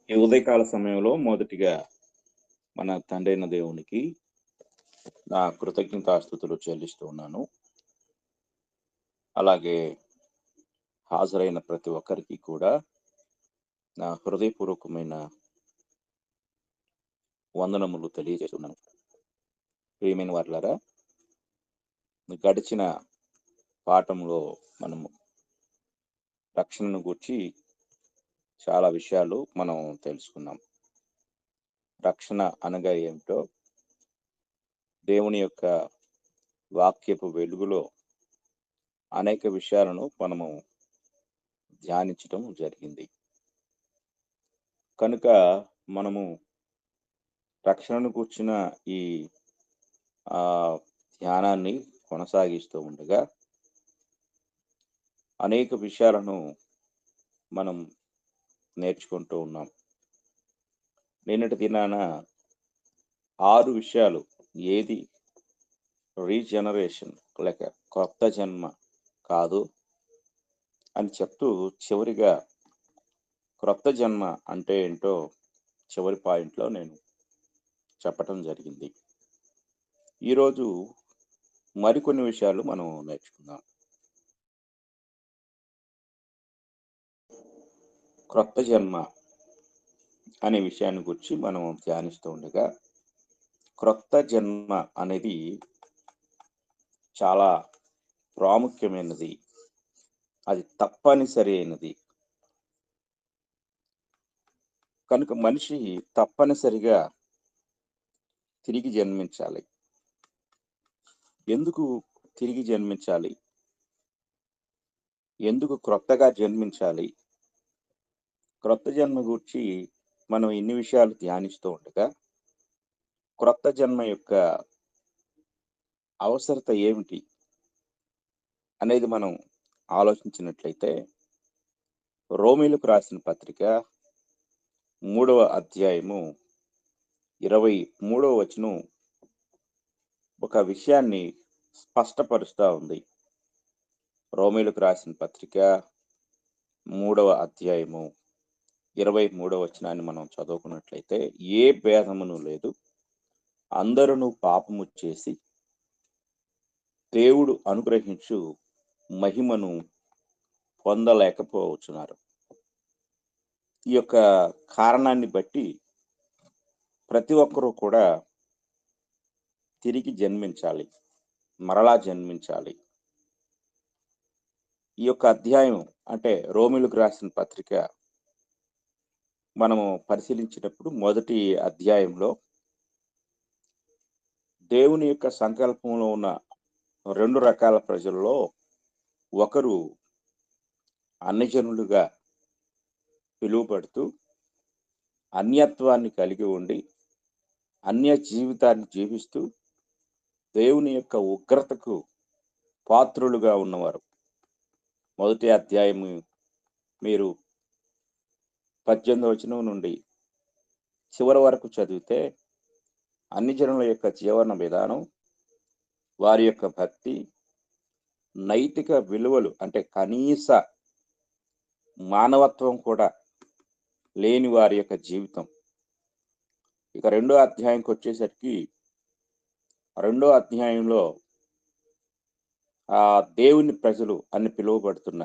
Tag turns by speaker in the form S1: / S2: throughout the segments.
S1: ఈ ఉదయకాల సమయంలో మొదటిగా మన తండ్రైన దేవునికి నా కృతజ్ఞతాస్తుతులు చెల్లిస్తూ ఉన్నాను. అలాగే హాజరైన ప్రతి ఒక్కరికి కూడా నా హృదయపూర్వకమైన వందనములు తెలియజేస్తున్నాను. ప్రియమైన వారులారా, గడిచిన పాఠంలో మనము రక్షణను గూర్చి చాలా విషయాలు మనం తెలుసుకున్నాం. రక్షణ అనగా ఏమిటో, దేవుని యొక్క వాక్యపు వెలుగులో అనేక విషయాలను మనము ధ్యానించడం జరిగింది. కనుక మనము రక్షణను కూర్చిన ఈ ఆ ధ్యానాన్ని కొనసాగిస్తూ ఉండగా అనేక విషయాలను మనం నేర్చుకుంటూ ఉన్నాం. నిన్నటి దినాన 6 విషయాలు, ఏది రీజనరేషన్ లేక కొత్త జన్మ కాదు అని చెప్తూ చివరిగా క్రొత్త జన్మ అంటే ఏంటో చివరి పాయింట్లో నేను చెప్పటం జరిగింది. ఈరోజు మరికొన్ని విషయాలు మనం నేర్చుకుందాం. క్రొత్త జన్మ అనే విషయాన్ని గురించి మనం ధ్యానిస్తూ ఉండగా, క్రొత్త జన్మ అనేది చాలా ప్రాముఖ్యమైనది, అది తప్పనిసరి అయినది. కనుక మనిషి తప్పనిసరిగా తిరిగి జన్మించాలి. ఎందుకు తిరిగి జన్మించాలి? ఎందుకు క్రొత్తగా జన్మించాలి? క్రొత్త జన్మ గురించి మనం ఇన్ని విషయాలు ధ్యానిస్తూ ఉండగా, క్రొత్త జన్మ యొక్క అవసరత ఏమిటి అనేది మనం ఆలోచించినట్లయితే, రోమీలకు రాసిన పత్రిక 3వ అధ్యాయము 23వ వచనం ఒక విషయాన్ని స్పష్టపరుస్తూ ఉంది. రోమీలకు రాసిన పత్రిక 3వ అధ్యాయము 23వ వచనాన్ని మనం చదువుకున్నట్లయితే, ఏ భేదమును లేదు, అందరూ పాపము చేసి దేవుడు అనుగ్రహించు మహిమను పొందలేకపోవచ్చున్నారు. ఈ యొక్క కారణాన్ని బట్టి ప్రతి ఒక్కరూ కూడా తిరిగి జన్మించాలి, మరలా జన్మించాలి. ఈ యొక్క అధ్యాయం అంటే రోమీలకు రాసిన పత్రిక మనము పరిశీలించినప్పుడు మొదటి అధ్యాయంలో దేవుని యొక్క సంకల్పంలో ఉన్న 2 రకాల ప్రజల్లో ఒకరు అన్యజనులుగా పిలువబడుతూ అన్యత్వాన్ని కలిగి ఉండి అన్య జీవితాన్ని జీవిస్తూ దేవుని యొక్క ఉగ్రతకు పాత్రులుగా ఉన్నవారు. మొదటి అధ్యాయం మీరు 18వ వచనం నుండి చివరి వరకు చదివితే అన్ని జనుల యొక్క జీవన విధానం, వారి యొక్క భక్తి, నైతిక విలువలు అంటే కనీస మానవత్వం కూడా లేని వారి యొక్క జీవితం. ఇక 2వ అధ్యాయంకి వచ్చేసరికి 2వ అధ్యాయంలో దేవుని ప్రజలు అని పిలువబడుతున్న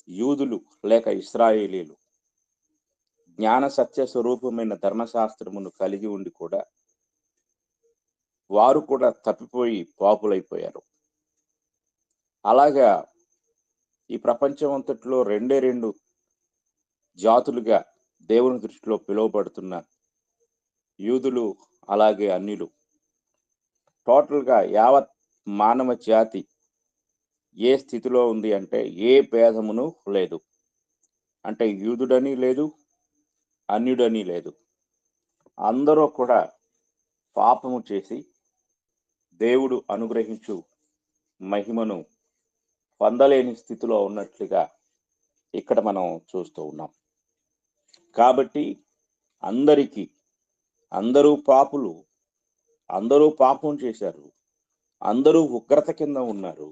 S1: యూదులు లేక ఇశ్రాయేలీలు జ్ఞాన సత్య స్వరూపమైన ధర్మశాస్త్రమును కలిగి ఉండి కూడా వారు కూడా తప్పిపోయి పాపులైపోయారు. అలాగా ఈ ప్రపంచం అంతట్లో 2 జాతులుగా దేవుని దృష్టిలో పిలువబడుతున్న యూదులు అలాగే అన్యులు, టోటల్గా యావత్ మానవ జాతి ఏ స్థితిలో ఉంది అంటే ఏ భేదమును లేదు. అంటే యూదుడని లేదు, అన్యుడని లేదు, అందరూ కూడా పాపము చేసి దేవుడు అనుగ్రహించు మహిమను పొందలేని స్థితిలో ఉన్నట్లుగా ఇక్కడ మనం చూస్తూ ఉన్నాం. కాబట్టి అందరూ పాపులు, అందరూ పాపం చేశారు, అందరూ ఉగ్రత కింద ఉన్నారు,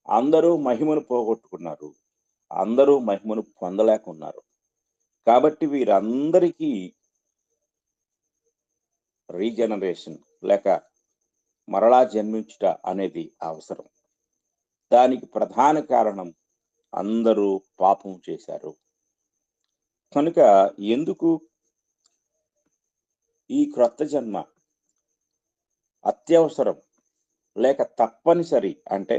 S1: అందరూ మహిమను పోగొట్టుకున్నారు, అందరూ మహిమను పొందలేకున్నారు. కాబట్టి వీరందరికీ రీజనరేషన్ లేక మరలా జన్మించుట అనేది అవసరం. దానికి ప్రధాన కారణం అందరూ పాపం చేశారు. కనుక ఎందుకు ఈ క్రొత్త జన్మ అత్యవసరం లేక తప్పనిసరి అంటే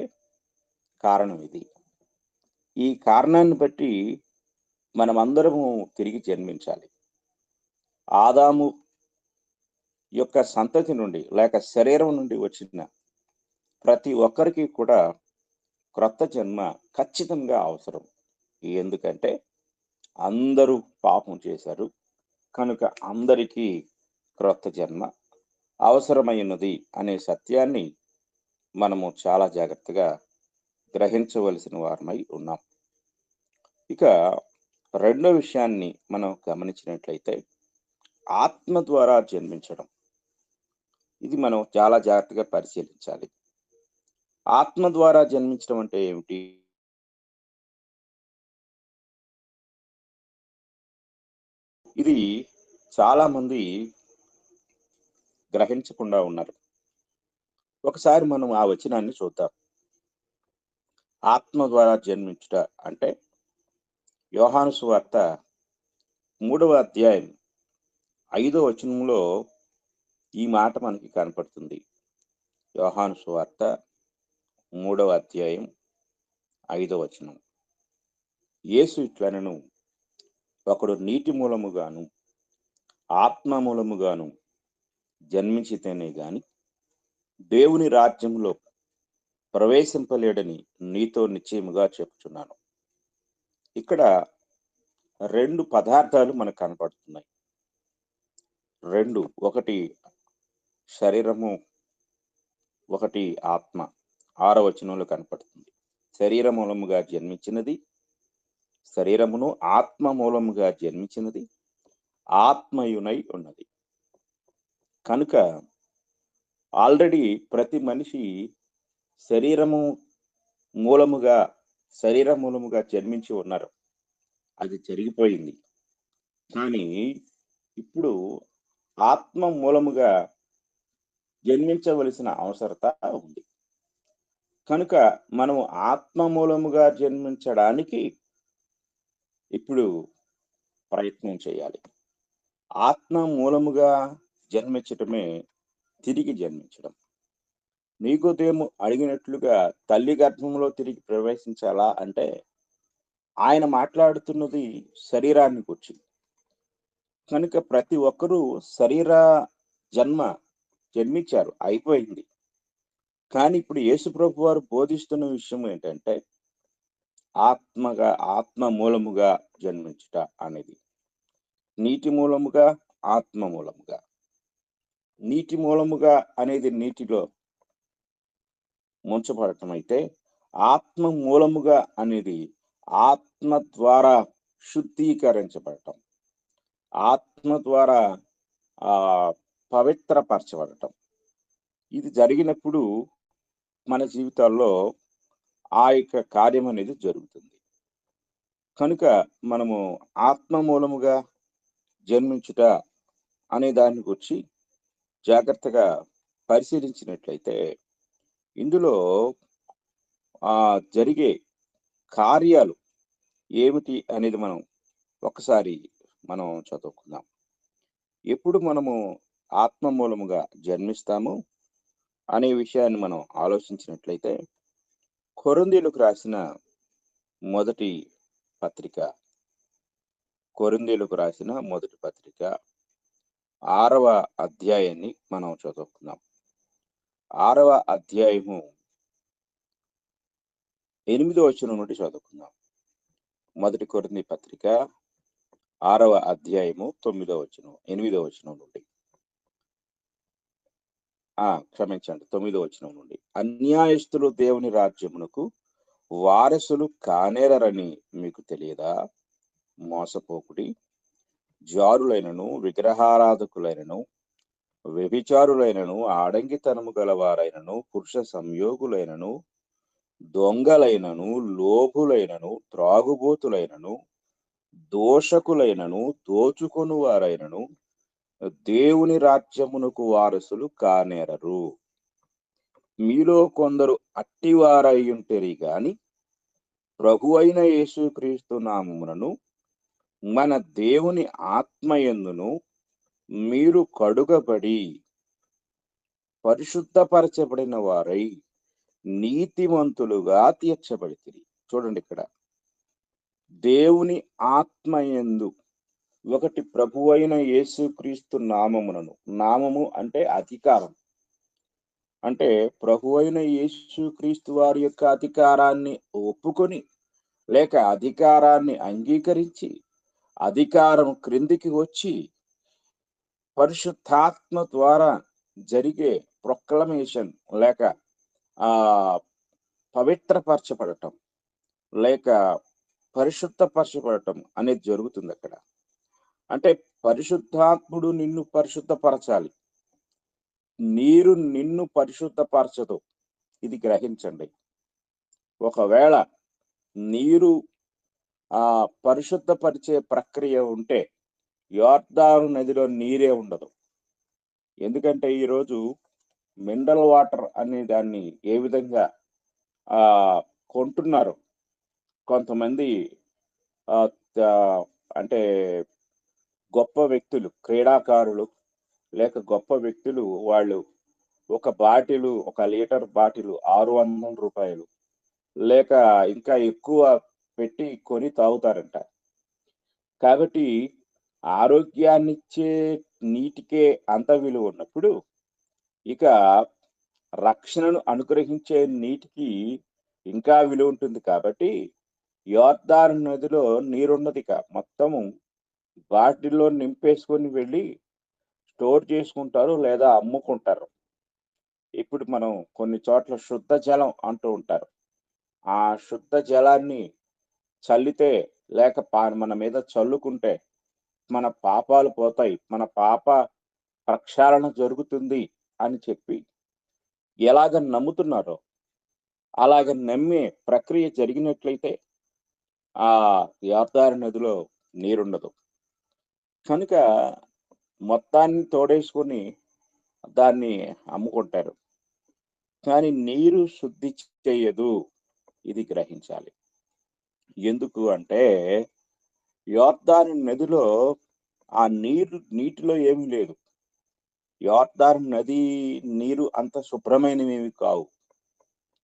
S1: కారణం ఇది. ఈ కారణాన్ని బట్టి మనమందరము తిరిగి జన్మించాలి. ఆదాము యొక్క సంతతి నుండి లేక శరీరం నుండి వచ్చిన ప్రతి ఒక్కరికి కూడా క్రొత్త జన్మ ఖచ్చితంగా అవసరం. ఎందుకంటే అందరూ పాపం చేశారు. కనుక అందరికీ క్రొత్త జన్మ అవసరమైనది అనే సత్యాన్ని మనము చాలా జాగ్రత్తగా గ్రహించవలసిన వారమై ఉన్నాం. ఇక రెండో విషయాన్ని మనం గమనించినట్లయితే ఆత్మ ద్వారా జన్మించడం. ఇది మనం చాలా జాగ్రత్తగా పరిశీలించాలి. ఆత్మ ద్వారా జన్మించడం అంటే ఏమిటి? ఇది చాలా మంది గ్రహించకుండా ఉన్నారు. ఒకసారి మనం ఆ వచనాన్ని చూద్దాం. ఆత్మ ద్వారా జన్మించుట అంటే యోహాను సువార్త 3వ అధ్యాయం 5వ వచనంలో ఈ మాట మనకి కనపడుతుంది. యోహాను సువార్త 3వ అధ్యాయం 5వ వచనం. యేసు ఇట్లనెను, ఒకడు నీటి మూలముగాను ఆత్మ మూలముగాను జన్మించితేనే గాని దేవుని రాజ్యంలో ప్రవేశింపలేడని నీతో నిశ్చయముగా చెప్తున్నాను. ఇక్కడ 2 పదార్థాలు మనకు కనపడుతున్నాయి. 2, ఒకటి శరీరము, ఒకటి ఆత్మ. 6వ వచనంలో కనపడుతుంది. శరీర మూలముగా జన్మించినది, శరీరమును ఆత్మ మూలముగా జన్మించినది, ఆత్మయునై ఉన్నది. కనుక ఆల్రెడీ ప్రతి మనిషి శరీర మూలముగా జన్మించి ఉన్నారు. అది జరిగిపోయింది. కానీ ఇప్పుడు ఆత్మ మూలముగా జన్మించవలసిన అవసరత ఉంది. కనుక మనము ఆత్మ మూలముగా జన్మించడానికి ఇప్పుడు ప్రయత్నం చేయాలి. ఆత్మ మూలముగా జన్మించటమే తిరిగి జన్మించడం. నీకోదేము అడిగినట్లుగా తల్లి గర్భంలో తిరిగి ప్రవేశించాలా అంటే ఆయన మాట్లాడుతున్నది శరీరాన్ని గురించి. కనుక ప్రతి ఒక్కరూ శరీర జన్మించారు, అయిపోయింది. కానీ ఇప్పుడు యేసుప్రభు వారు బోధిస్తున్న విషయం ఏంటంటే ఆత్మ మూలముగా జన్మించుట అనేది. నీటి మూలముగా, ఆత్మ మూలముగా. నీటి మూలముగా అనేది నీటిలో ముంచబడటం అయితే, ఆత్మ మూలముగా అనేది ఆత్మ ద్వారా శుద్ధీకరించబడటం, ఆత్మ ద్వారా పవిత్రపరచబడటం. ఇది జరిగినప్పుడు మన జీవితాల్లో ఆ యొక్క కార్యం అనేది జరుగుతుంది. కనుక మనము ఆత్మ మూలముగా జన్మించుట అనే దాని గురించి జాగ్రత్తగా పరిశీలించినట్లయితే ఇందులో జరిగే కార్యాలు ఏమిటి అనేది ఒకసారి మనం చదువుకుందాం. ఎప్పుడు మనము ఆత్మ మూలముగా జన్మిస్తాము అనే విషయాన్ని మనం ఆలోచించినట్లయితే కొరింథీయులకు రాసిన మొదటి పత్రిక 6వ అధ్యాయాన్ని మనం చదువుకుందాం. 6వ అధ్యాయము 8వ వచనం నుండి చదువుకుందాం. మొదటి కొరింథీ పత్రిక 6వ అధ్యాయము 8వ వచనం నుండి. క్షమించండి, 9వ వచనం నుండి. అన్యాయస్తులు దేవుని రాజ్యమునకు వారసులు కానేరని మీకు తెలియదా? మోసపోకుడి. జారులైనను, విగ్రహారాధకులైనను, వ్యభిచారులైనను, ఆడంగితనము గలవారైనను, పురుష సంయోగులైనను, దొంగలైనను, లోభులైనను, త్రాగుబోతులైనను, దోషకులైనను దోచుకొని వారైనను దేవుని రాజ్యమునకు వారసులు కానేరరు. మీలో కొందరు అట్టివారయ్యుంటిరి గాని ప్రభువైన యేసుక్రీస్తు నామమునను మన దేవుని ఆత్మయందును మీరు కడుగబడి పరిశుద్ధపరచబడిన వారై నీతిమంతులుగా తీర్చబడితిరి. చూడండి ఇక్కడ దేవుని ఆత్మయందు, ఒకటి ప్రభువైన యేసుక్రీస్తు నామమునను. నామము అంటే అధికారం. అంటే ప్రభువైన యేసుక్రీస్తు వారి యొక్క అధికారాన్ని ఒప్పుకొని లేక అధికారాన్ని అంగీకరించి అధికారం క్రిందికి వచ్చి పరిశుద్ధాత్మ ద్వారా జరిగే ప్రొక్లమేషన్ లేక ఆ పవిత్రపరచబడటం లేక పరిశుద్ధపరచబడటం అనేది జరుగుతుంది అక్కడ. అంటే పరిశుద్ధాత్ముడు నిన్ను పరిశుద్ధపరచాలి, నీరు నిన్ను పరిశుద్ధపరచదు. ఇది గ్రహించండి. ఒకవేళ నీరు పరిశుద్ధపరిచే ప్రక్రియ ఉంటే యోర్దాను నదిలో నీరే ఉండదు. ఎందుకంటే ఈరోజు మినరల్ వాటర్ అనే దాన్ని ఏ విధంగా కొంటున్నారు కొంతమంది, అంటే గొప్ప వ్యక్తులు, క్రీడాకారులు లేక గొప్ప వ్యక్తులు, వాళ్ళు ఒక లీటర్ బాటిల్ 600 రూపాయలు లేక ఇంకా ఎక్కువ పెట్టి కొని తాగుతారంట. కాబట్టి ఆరోగ్యాన్నిచ్చే నీటికే అంత విలువ ఉన్నప్పుడు ఇక రక్షణను అనుగ్రహించే నీటికి ఇంకా విలువ ఉంటుంది. కాబట్టి యోర్దాను నదిలో నీరున్నది మొత్తము బాటిల్లో నింపేసుకొని వెళ్ళి స్టోర్ చేసుకుంటారు లేదా అమ్ముకుంటారు. ఇప్పుడు మనం కొన్ని చోట్ల శుద్ధ జలం అంటూ ఉంటారు. ఆ శుద్ధ జలాన్ని చల్లితే లేక మన మీద చల్లుకుంటే మన పాపాలు పోతాయి, మన పాప ప్రక్షాళన జరుగుతుంది అని చెప్పి ఎలాగ నమ్ముతున్నారో అలాగ నమ్మే ప్రక్రియ జరిగినట్లయితే ఆ యోర్దాను నదిలో నీరుండదు. కనుక మొత్తాన్ని తోడేసుకొని దాన్ని అమ్ముకుంటారు. కానీ నీరు శుద్ధి చేయదు. ఇది గ్రహించాలి. ఎందుకు అంటే యోర్దాను నదిలో ఆ నీటిలో ఏమీ లేదు. యోర్దాను నది నీరు అంత శుభ్రమైనవి కావు.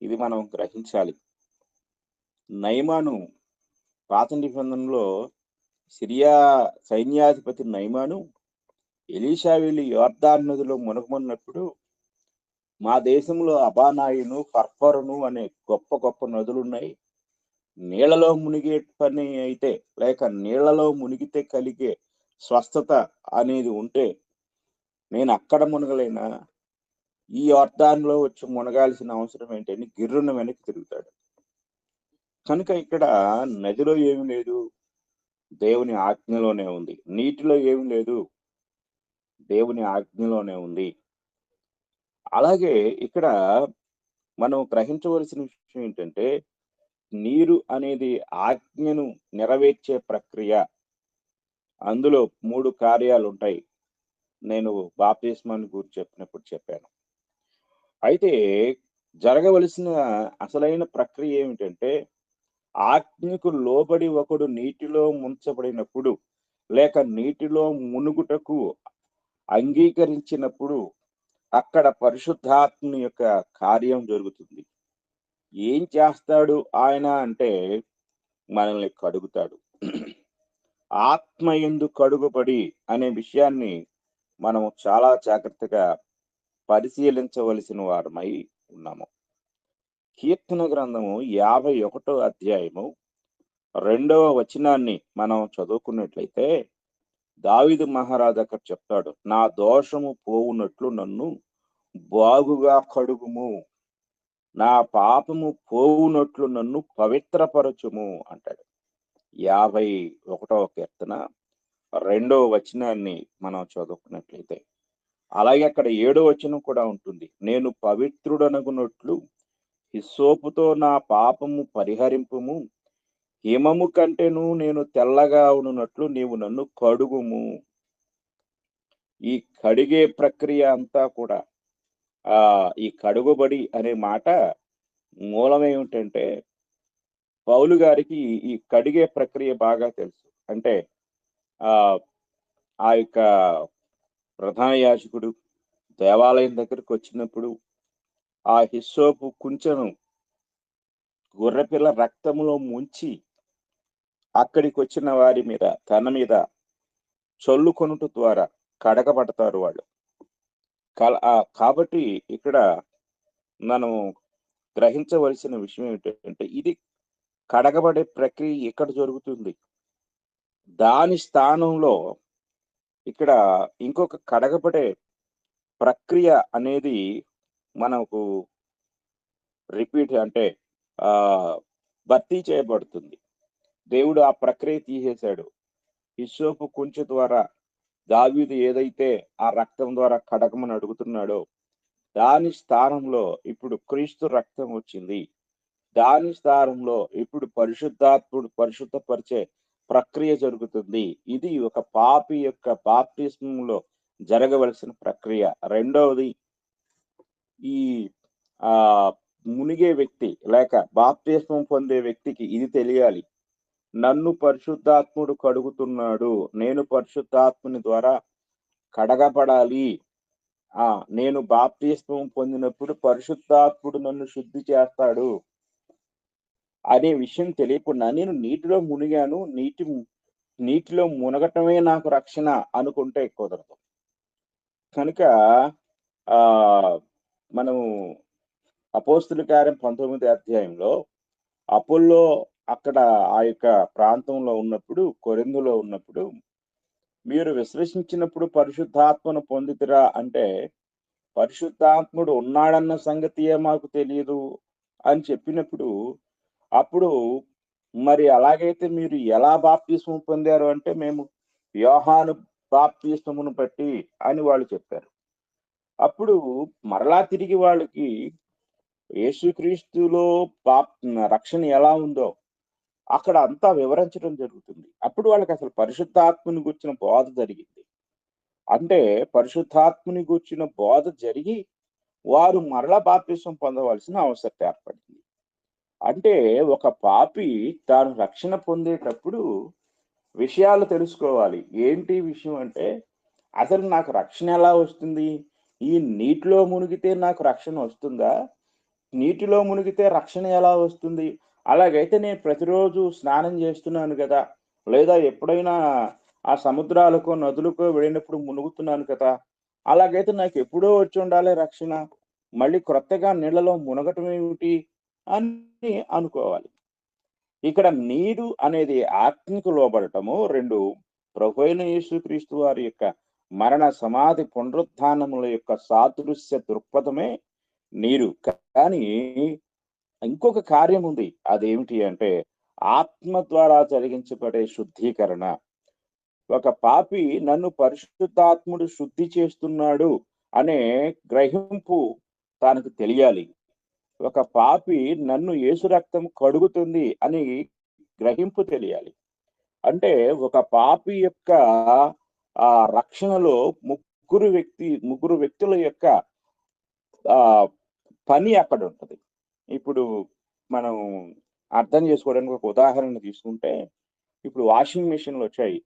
S1: ఇది మనం గ్రహించాలి. నయమాను పాత నిబంధనలో సిరియా సైన్యాధిపతి నయమాను ఎలీషా వెళ్ళి యోర్దాను నదిలో మునగమన్నప్పుడు, మా దేశంలో అబానాయును, ఫర్ఫరును అనే గొప్ప గొప్ప నదులున్నాయి, నీళ్లలో మునిగే పని అయితే లేక నీళ్లలో మునిగితే కలిగే స్వస్థత అనేది ఉంటే నేను అక్కడ మునగలేనా, ఈ యోర్దానులో వచ్చి మునగాల్సిన అవసరం ఏంటని గిర్రున వెనక్కి తిరుగుతాడు. కనుక ఇక్కడ నదిలో ఏమి లేదు, దేవుని ఆజ్ఞలోనే ఉంది. నీటిలో ఏమి లేదు, దేవుని ఆజ్ఞలోనే ఉంది. అలాగే ఇక్కడ మనం గ్రహించవలసిన విషయం ఏంటంటే నీరు అనేది ఆజ్ఞను నెరవేర్చే ప్రక్రియ. అందులో 3 కార్యాలు ఉంటాయి. నేను బాప్తిస్మాన్ని గురించి చెప్పినప్పుడు చెప్పాను. అయితే జరగవలసిన అసలైన ప్రక్రియ ఏమిటంటే ఆజ్ఞకు లోబడి ఒకడు నీటిలో ముంచబడినప్పుడు లేక నీటిలో మునుగుటకు అంగీకరించినప్పుడు అక్కడ పరిశుద్ధాత్మ యొక్క కార్యం జరుగుతుంది. ఏం చేస్తాడు ఆయన అంటే మనల్ని కడుగుతాడు. ఆత్మయందు కడుగుబడి అనే విషయాన్ని మనము చాలా జాగ్రత్తగా పరిశీలించవలసిన వారమై ఉన్నాము. కీర్తన గ్రంథము 51వ అధ్యాయము 2వ వచనాన్ని మనం చదువుకున్నట్లయితే దావీదు మహారాజు అక్కడ చెప్తాడు, నా దోషము పోవునట్లు నన్ను బాగుగా కడుగుము, నా పాపము పోవునట్లు నన్ను పవిత్రపరచుము అంటాడు. 51వ కీర్తన 2వ వచనాన్ని మనం చదువుకున్నట్లయితే, అలాగే అక్కడ 7వ వచనం కూడా ఉంటుంది, నేను పవిత్రుడనగునట్లు హిస్సోపుతో నా పాపము పరిహరింపుము, హిమము కంటేను నేను తెల్లగా ఉన్నట్లు నీవు నన్ను కడుగుము. ఈ కడిగే ప్రక్రియ అంతా కూడా ఈ కడుగుబడి అనే మాట మూలమేమిటంటే, పౌలు గారికి ఈ కడిగే ప్రక్రియ బాగా తెలుసు. అంటే ఆహ్, ఆ యొక్క ప్రధాన యాజకుడు దేవాలయం దగ్గరకొచ్చినప్పుడు, ఆ హిస్సోపు కుంచెను గొర్రెపిల్ల రక్తంలో ముంచి, అక్కడికొచ్చిన వారి మీద, తన మీద చల్లుకొనుట ద్వారా కడగబడతారు వాళ్ళు. కాబట్టి ఇక్కడ మనం గ్రహించవలసిన విషయం ఏంటంటే, ఇది కడగబడే ప్రక్రియ ఇక్కడ జరుగుతుంది. దాని స్థానంలో ఇక్కడ ఇంకొక కడగబడే ప్రక్రియ అనేది మనకు రిపీట్ అంటే ఆహ్, భర్తీ చేయబడుతుంది. దేవుడు ఆ ప్రక్రియ తీసేశాడు. హిస్సోపు కుంచె ద్వారా దావీదు ఏదైతే ఆ రక్తం ద్వారా కడగమని అడుగుతున్నాడో, దాని స్థానంలో ఇప్పుడు క్రీస్తు రక్తం వచ్చింది. దాని స్థానంలో ఇప్పుడు పరిశుద్ధాత్ముడు పరిశుద్ధపరిచే ప్రక్రియ జరుగుతుంది. ఇది ఒక పాపి యొక్క బాప్తిస్మంలో జరగవలసిన ప్రక్రియ. రెండవది ఈ ఆహ్, మునిగే వ్యక్తి లేక బాప్తిస్మం పొందే వ్యక్తికి ఇది తెలియాలి. నన్ను పరిశుద్ధాత్ముడు కడుగుతున్నాడు. నేను పరిశుద్ధాత్ముని ద్వారా కడగబడాలి. ఆ! నేను బాప్తిస్మం పొందినప్పుడు పరిశుద్ధాత్ముడు నన్ను శుద్ధి చేస్తాడు అనే విషయం తెలియకుండా నేను నీటిలో మునిగాను. నీటిలో మునగటమే నాకు రక్షణ అనుకుంటే కుదరదు. కనుక ఆహ్, మనము అపోస్తుల కార్యం 19 అధ్యాయంలో అపోల్లో అక్కడ ఆ యొక్క ప్రాంతంలో ఉన్నప్పుడు, కొరింథులో ఉన్నప్పుడు, మీరు విశ్వసించినప్పుడు పరిశుద్ధాత్మను పొందితిరా అంటే, పరిశుద్ధాత్ముడు ఉన్నాడన్న సంగతియే మాకు తెలీదు అని చెప్పినప్పుడు, అప్పుడు మరి అలాగైతే మీరు ఎలా బాప్తిస్మం పొందారు అంటే, మేము యోహాను బాప్తిస్మమును బట్టి అని వాళ్ళు చెప్పారు. అప్పుడు మరలా తిరిగి వాళ్ళకి యేసుక్రీస్తులో రక్షణ ఎలా ఉందో అక్కడ అంతా వివరించడం జరుగుతుంది. అప్పుడు వాళ్ళకసలు పరిశుద్ధాత్మని గూర్చిన బోధ జరిగింది. అంటే పరిశుద్ధాత్మని గూర్చిన బోధ జరిగి, వారు మరలా బాప్తిసం పొందవలసిన అవసరత ఏర్పడింది. అంటే ఒక పాపి తాను రక్షణ పొందేటప్పుడు విషయాలు తెలుసుకోవాలి. ఏంటి విషయం అంటే, అసలు నాకు రక్షణ ఎలా వస్తుంది? ఈ నీటిలో మునిగితే నాకు రక్షణ వస్తుందా? నీటిలో మునిగితే రక్షణ ఎలా వస్తుంది? అలాగైతే నేను ప్రతిరోజు స్నానం చేస్తున్నాను గదా! లేదా ఎప్పుడైనా ఆ సముద్రాలకో, నదులకో వెళ్ళినప్పుడు మునుగుతున్నాను కదా! అలాగైతే నాకెప్పుడో వచ్చుండాలి రక్షణ. మళ్ళీ క్రొత్తగా నీళ్ళలో మునగటం ఏమిటి? అని అనుకోవాలి. ఇక్కడ నీరు అనేది ఆత్మకు లోబడటము. 2 ప్రభువైన యేసుక్రీస్తు వారి యొక్క మరణ, సమాధి, పునరుత్థానముల యొక్క సాదృశ్య దృక్పథమే నీరు. కానీ ఇంకొక కార్యం ఉంది. అదేమిటి అంటే ఆత్మ ద్వారా జరిగించబడే శుద్ధీకరణ. ఒక పాపి నన్ను పరిశుద్ధాత్ముడు శుద్ధి చేస్తున్నాడు అనే గ్రహింపు తనకు తెలియాలి. ఒక పాపి నన్ను యేసు రక్తం కడుగుతుంది అని గ్రహింపు తెలియాలి. అంటే ఒక పాపి యొక్క రక్షణలో ముగ్గురు వ్యక్తుల యొక్క ఆహ్, పని అక్కడుంటది. ఇప్పుడు మనం అర్థం చేసుకోవడానికి ఒక ఉదాహరణ తీసుకుంటే, ఇప్పుడు వాషింగ్ మిషన్‌లొచ్చాయి.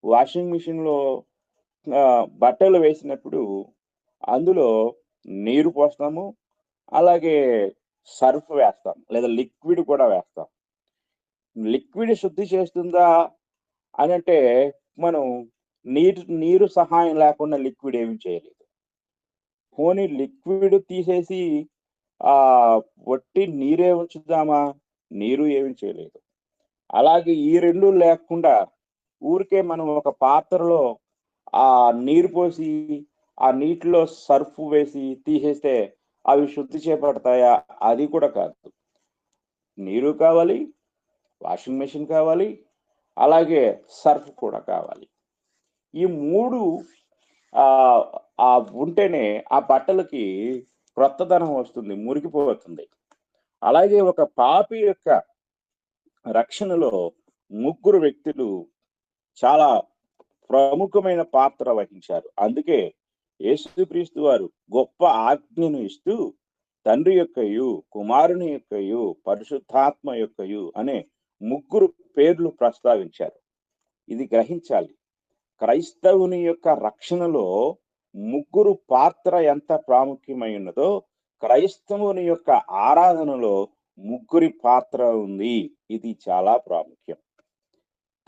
S1: వాషింగ్ మిషన్‌లో బట్టలు వేసినప్పుడు అందులో నీరు పోస్తాము. అలాగే సర్ఫ్ వేస్తాం. లేదా లిక్విడ్ కూడా వేస్తాం. లిక్విడ్ శుద్ధి చేస్తుందా అనంటే, మనం నీరు సహాయం లేకుండా లిక్విడ్ ఏమి చేయలేదు. పోనీ లిక్విడ్ తీసేసి వట్టి నీరే ఉంచుదామా? నీరు ఏమి చేయలేదు. అలాగే ఈ 2 లేకుండా ఊరికే మనం ఒక పాత్రలో నీరు పోసి, ఆ నీటిలో సర్ఫ్ వేసి తీసేస్తే అవి శుద్ధి చేయబడతాయా? అది కూడా కాదు. నీరు కావాలి, వాషింగ్ మెషిన్ కావాలి, అలాగే సర్ఫ్ కూడా కావాలి. ఈ 3 ఆహ్, ఉంటేనే ఆ బట్టలకి క్రొత్తదనం వస్తుంది. మురికిపోతుంది. అలాగే ఒక పాపి యొక్క రక్షణలో ముగ్గురు వ్యక్తులు చాలా ప్రముఖమైన పాత్ర వహించారు. అందుకే యేసుక్రీస్తు వారు గొప్ప ఆజ్ఞను ఇస్తూ తండ్రి యొక్కయు, కుమారుని యొక్కయు, పరిశుద్ధాత్మ యొక్కయు అనే ముగ్గురు పేర్లు ప్రస్తావించారు. ఇది గ్రహించాలి. క్రైస్తవుని యొక్క రక్షణలో ముగ్గురు పాత్ర ఎంత ప్రాముఖ్యమై ఉన్నదో, క్రైస్తవుని యొక్క ఆరాధనలో ముగ్గురి పాత్ర ఉంది. ఇది చాలా ప్రాముఖ్యం.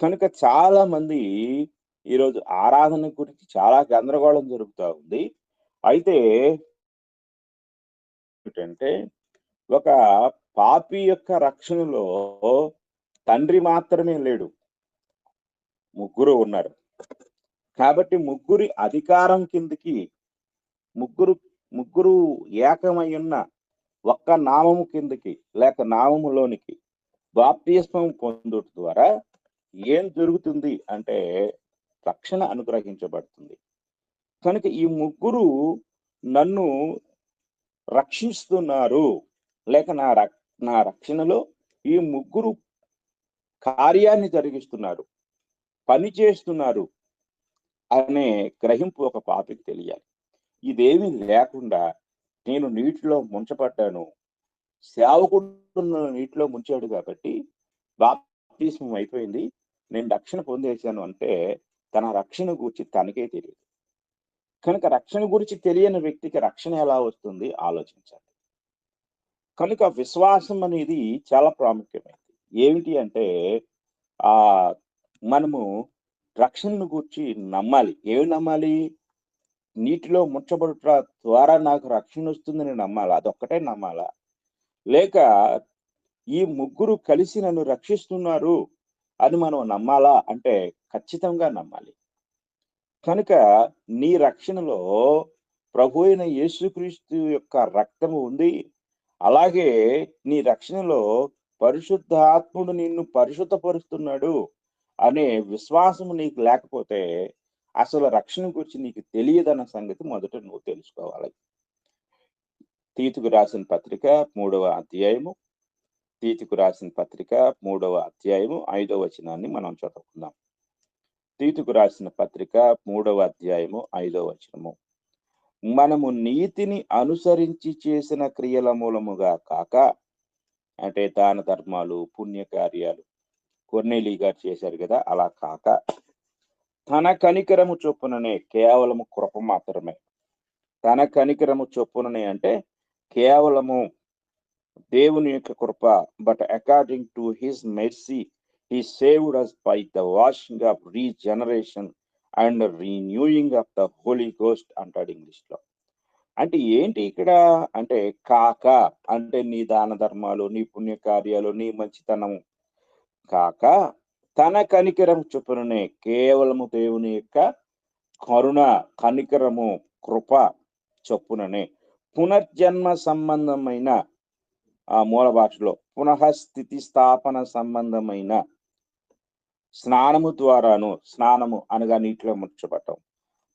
S1: కనుక చాలా మంది ఈరోజు ఆరాధన గురించి చాలా గందరగోళం జరుగుతా ఉంది. అయితే ఏంటంటే ఒక పాపి యొక్క రక్షణలో తండ్రి మాత్రమే లేడు. ముగ్గురు ఉన్నారు. కాబట్టి ముగ్గురి అధికారం కిందకి ముగ్గురు ముగ్గురు ఏకమై ఉన్న ఒక్క నామము కిందకి లేక నామములోనికి బాప్తిస్మం పొందుట ద్వారా ఏం జరుగుతుంది అంటే రక్షణ అనుగ్రహించబడుతుంది. కనుక ఈ ముగ్గురు నన్ను రక్షిస్తున్నారు, లేక నా రక్షణలో ఈ ముగ్గురు కార్యాన్ని జరిగిస్తున్నారు, పని చేస్తున్నారు అనే గ్రహింపు ఒక పాపికి తెలియాలి. ఇదేమీ లేకుండా నేను నీటిలో ముంచబడ్డాను, సేవకుడు నీటిలో ముంచాడు కాబట్టి బాప్తిస్మం అయిపోయింది, నేను రక్షణ పొందేశాను అంటే తన రక్షణ గురించి తనకే తెలియదు. కనుక రక్షణ గురించి తెలియని వ్యక్తికి రక్షణ ఎలా వస్తుంది ఆలోచించాలి. కనుక విశ్వాసం అనేది చాలా ప్రాముఖ్యమైనది. ఏమిటి అంటే ఆ మనము రక్షణను గురించి నమ్మాలి. ఏమి నమ్మాలి? నీటిలో ముంచబడుట ద్వారా నాకు రక్షణ వస్తుందని నమ్మాలా? అదొక్కటే నమ్మాలా? లేక ఈ ముగ్గురు కలిసి నన్ను రక్షిస్తున్నారు అని మనం నమ్మాలా అంటే ఖచ్చితంగా నమ్మాలి. కనుక నీ రక్షణలో ప్రభు అయిన యేసుక్రీస్తు యొక్క రక్తము ఉంది. అలాగే నీ రక్షణలో పరిశుద్ధాత్ముడు నిన్ను పరిశుద్ధపరుస్తున్నాడు అనే విశ్వాసము నీకు లేకపోతే అసలు రక్షణ గురించి నీకు తెలియదన్న సంగతి మొదట నువ్వు తెలుసుకోవాలి. తీతుకు రాసిన పత్రిక 3వ అధ్యాయము, తీతుకు రాసిన పత్రిక 3వ అధ్యాయము 5వ వచనాన్ని మనం చదువుకుందాం. తీతుకు రాసిన పత్రిక 3వ అధ్యాయము 5వ వచనము. మనము నీతిని అనుసరించి చేసిన క్రియల మూలముగా కాక, అంటే దాన ధర్మాలు, పుణ్యకార్యాలు కొర్నేలి గారు చేశారు కదా, అలా కాక తన కనికరము చొప్పుననే, కేవలము కృప మాత్రమే. తన కనికరము చొప్పుననే అంటే కేవలము దేవుని యొక్క కృప. But according to his mercy he saved us by the washing of regeneration and renewing of the Holy Ghost అంటాడు ఇంగ్లీష్ లో. అంటే ఏంటి ఇక్కడ అంటే కాక అంటే నీ దాన ధర్మాలు, నీ పుణ్యకార్యాలు, నీ మంచితనము కాక తన కనికరము చొప్పుననే, కేవలము దేవుని యొక్క కరుణ, కనికరము, కృప చొప్పుననే పునర్జన్మ సంబంధమైన, ఆ మూల భాషలో పునఃస్థితి స్థాపన సంబంధమైన స్నానము ద్వారాను, స్నానము అనగా నీటిలో ముంచబడటం,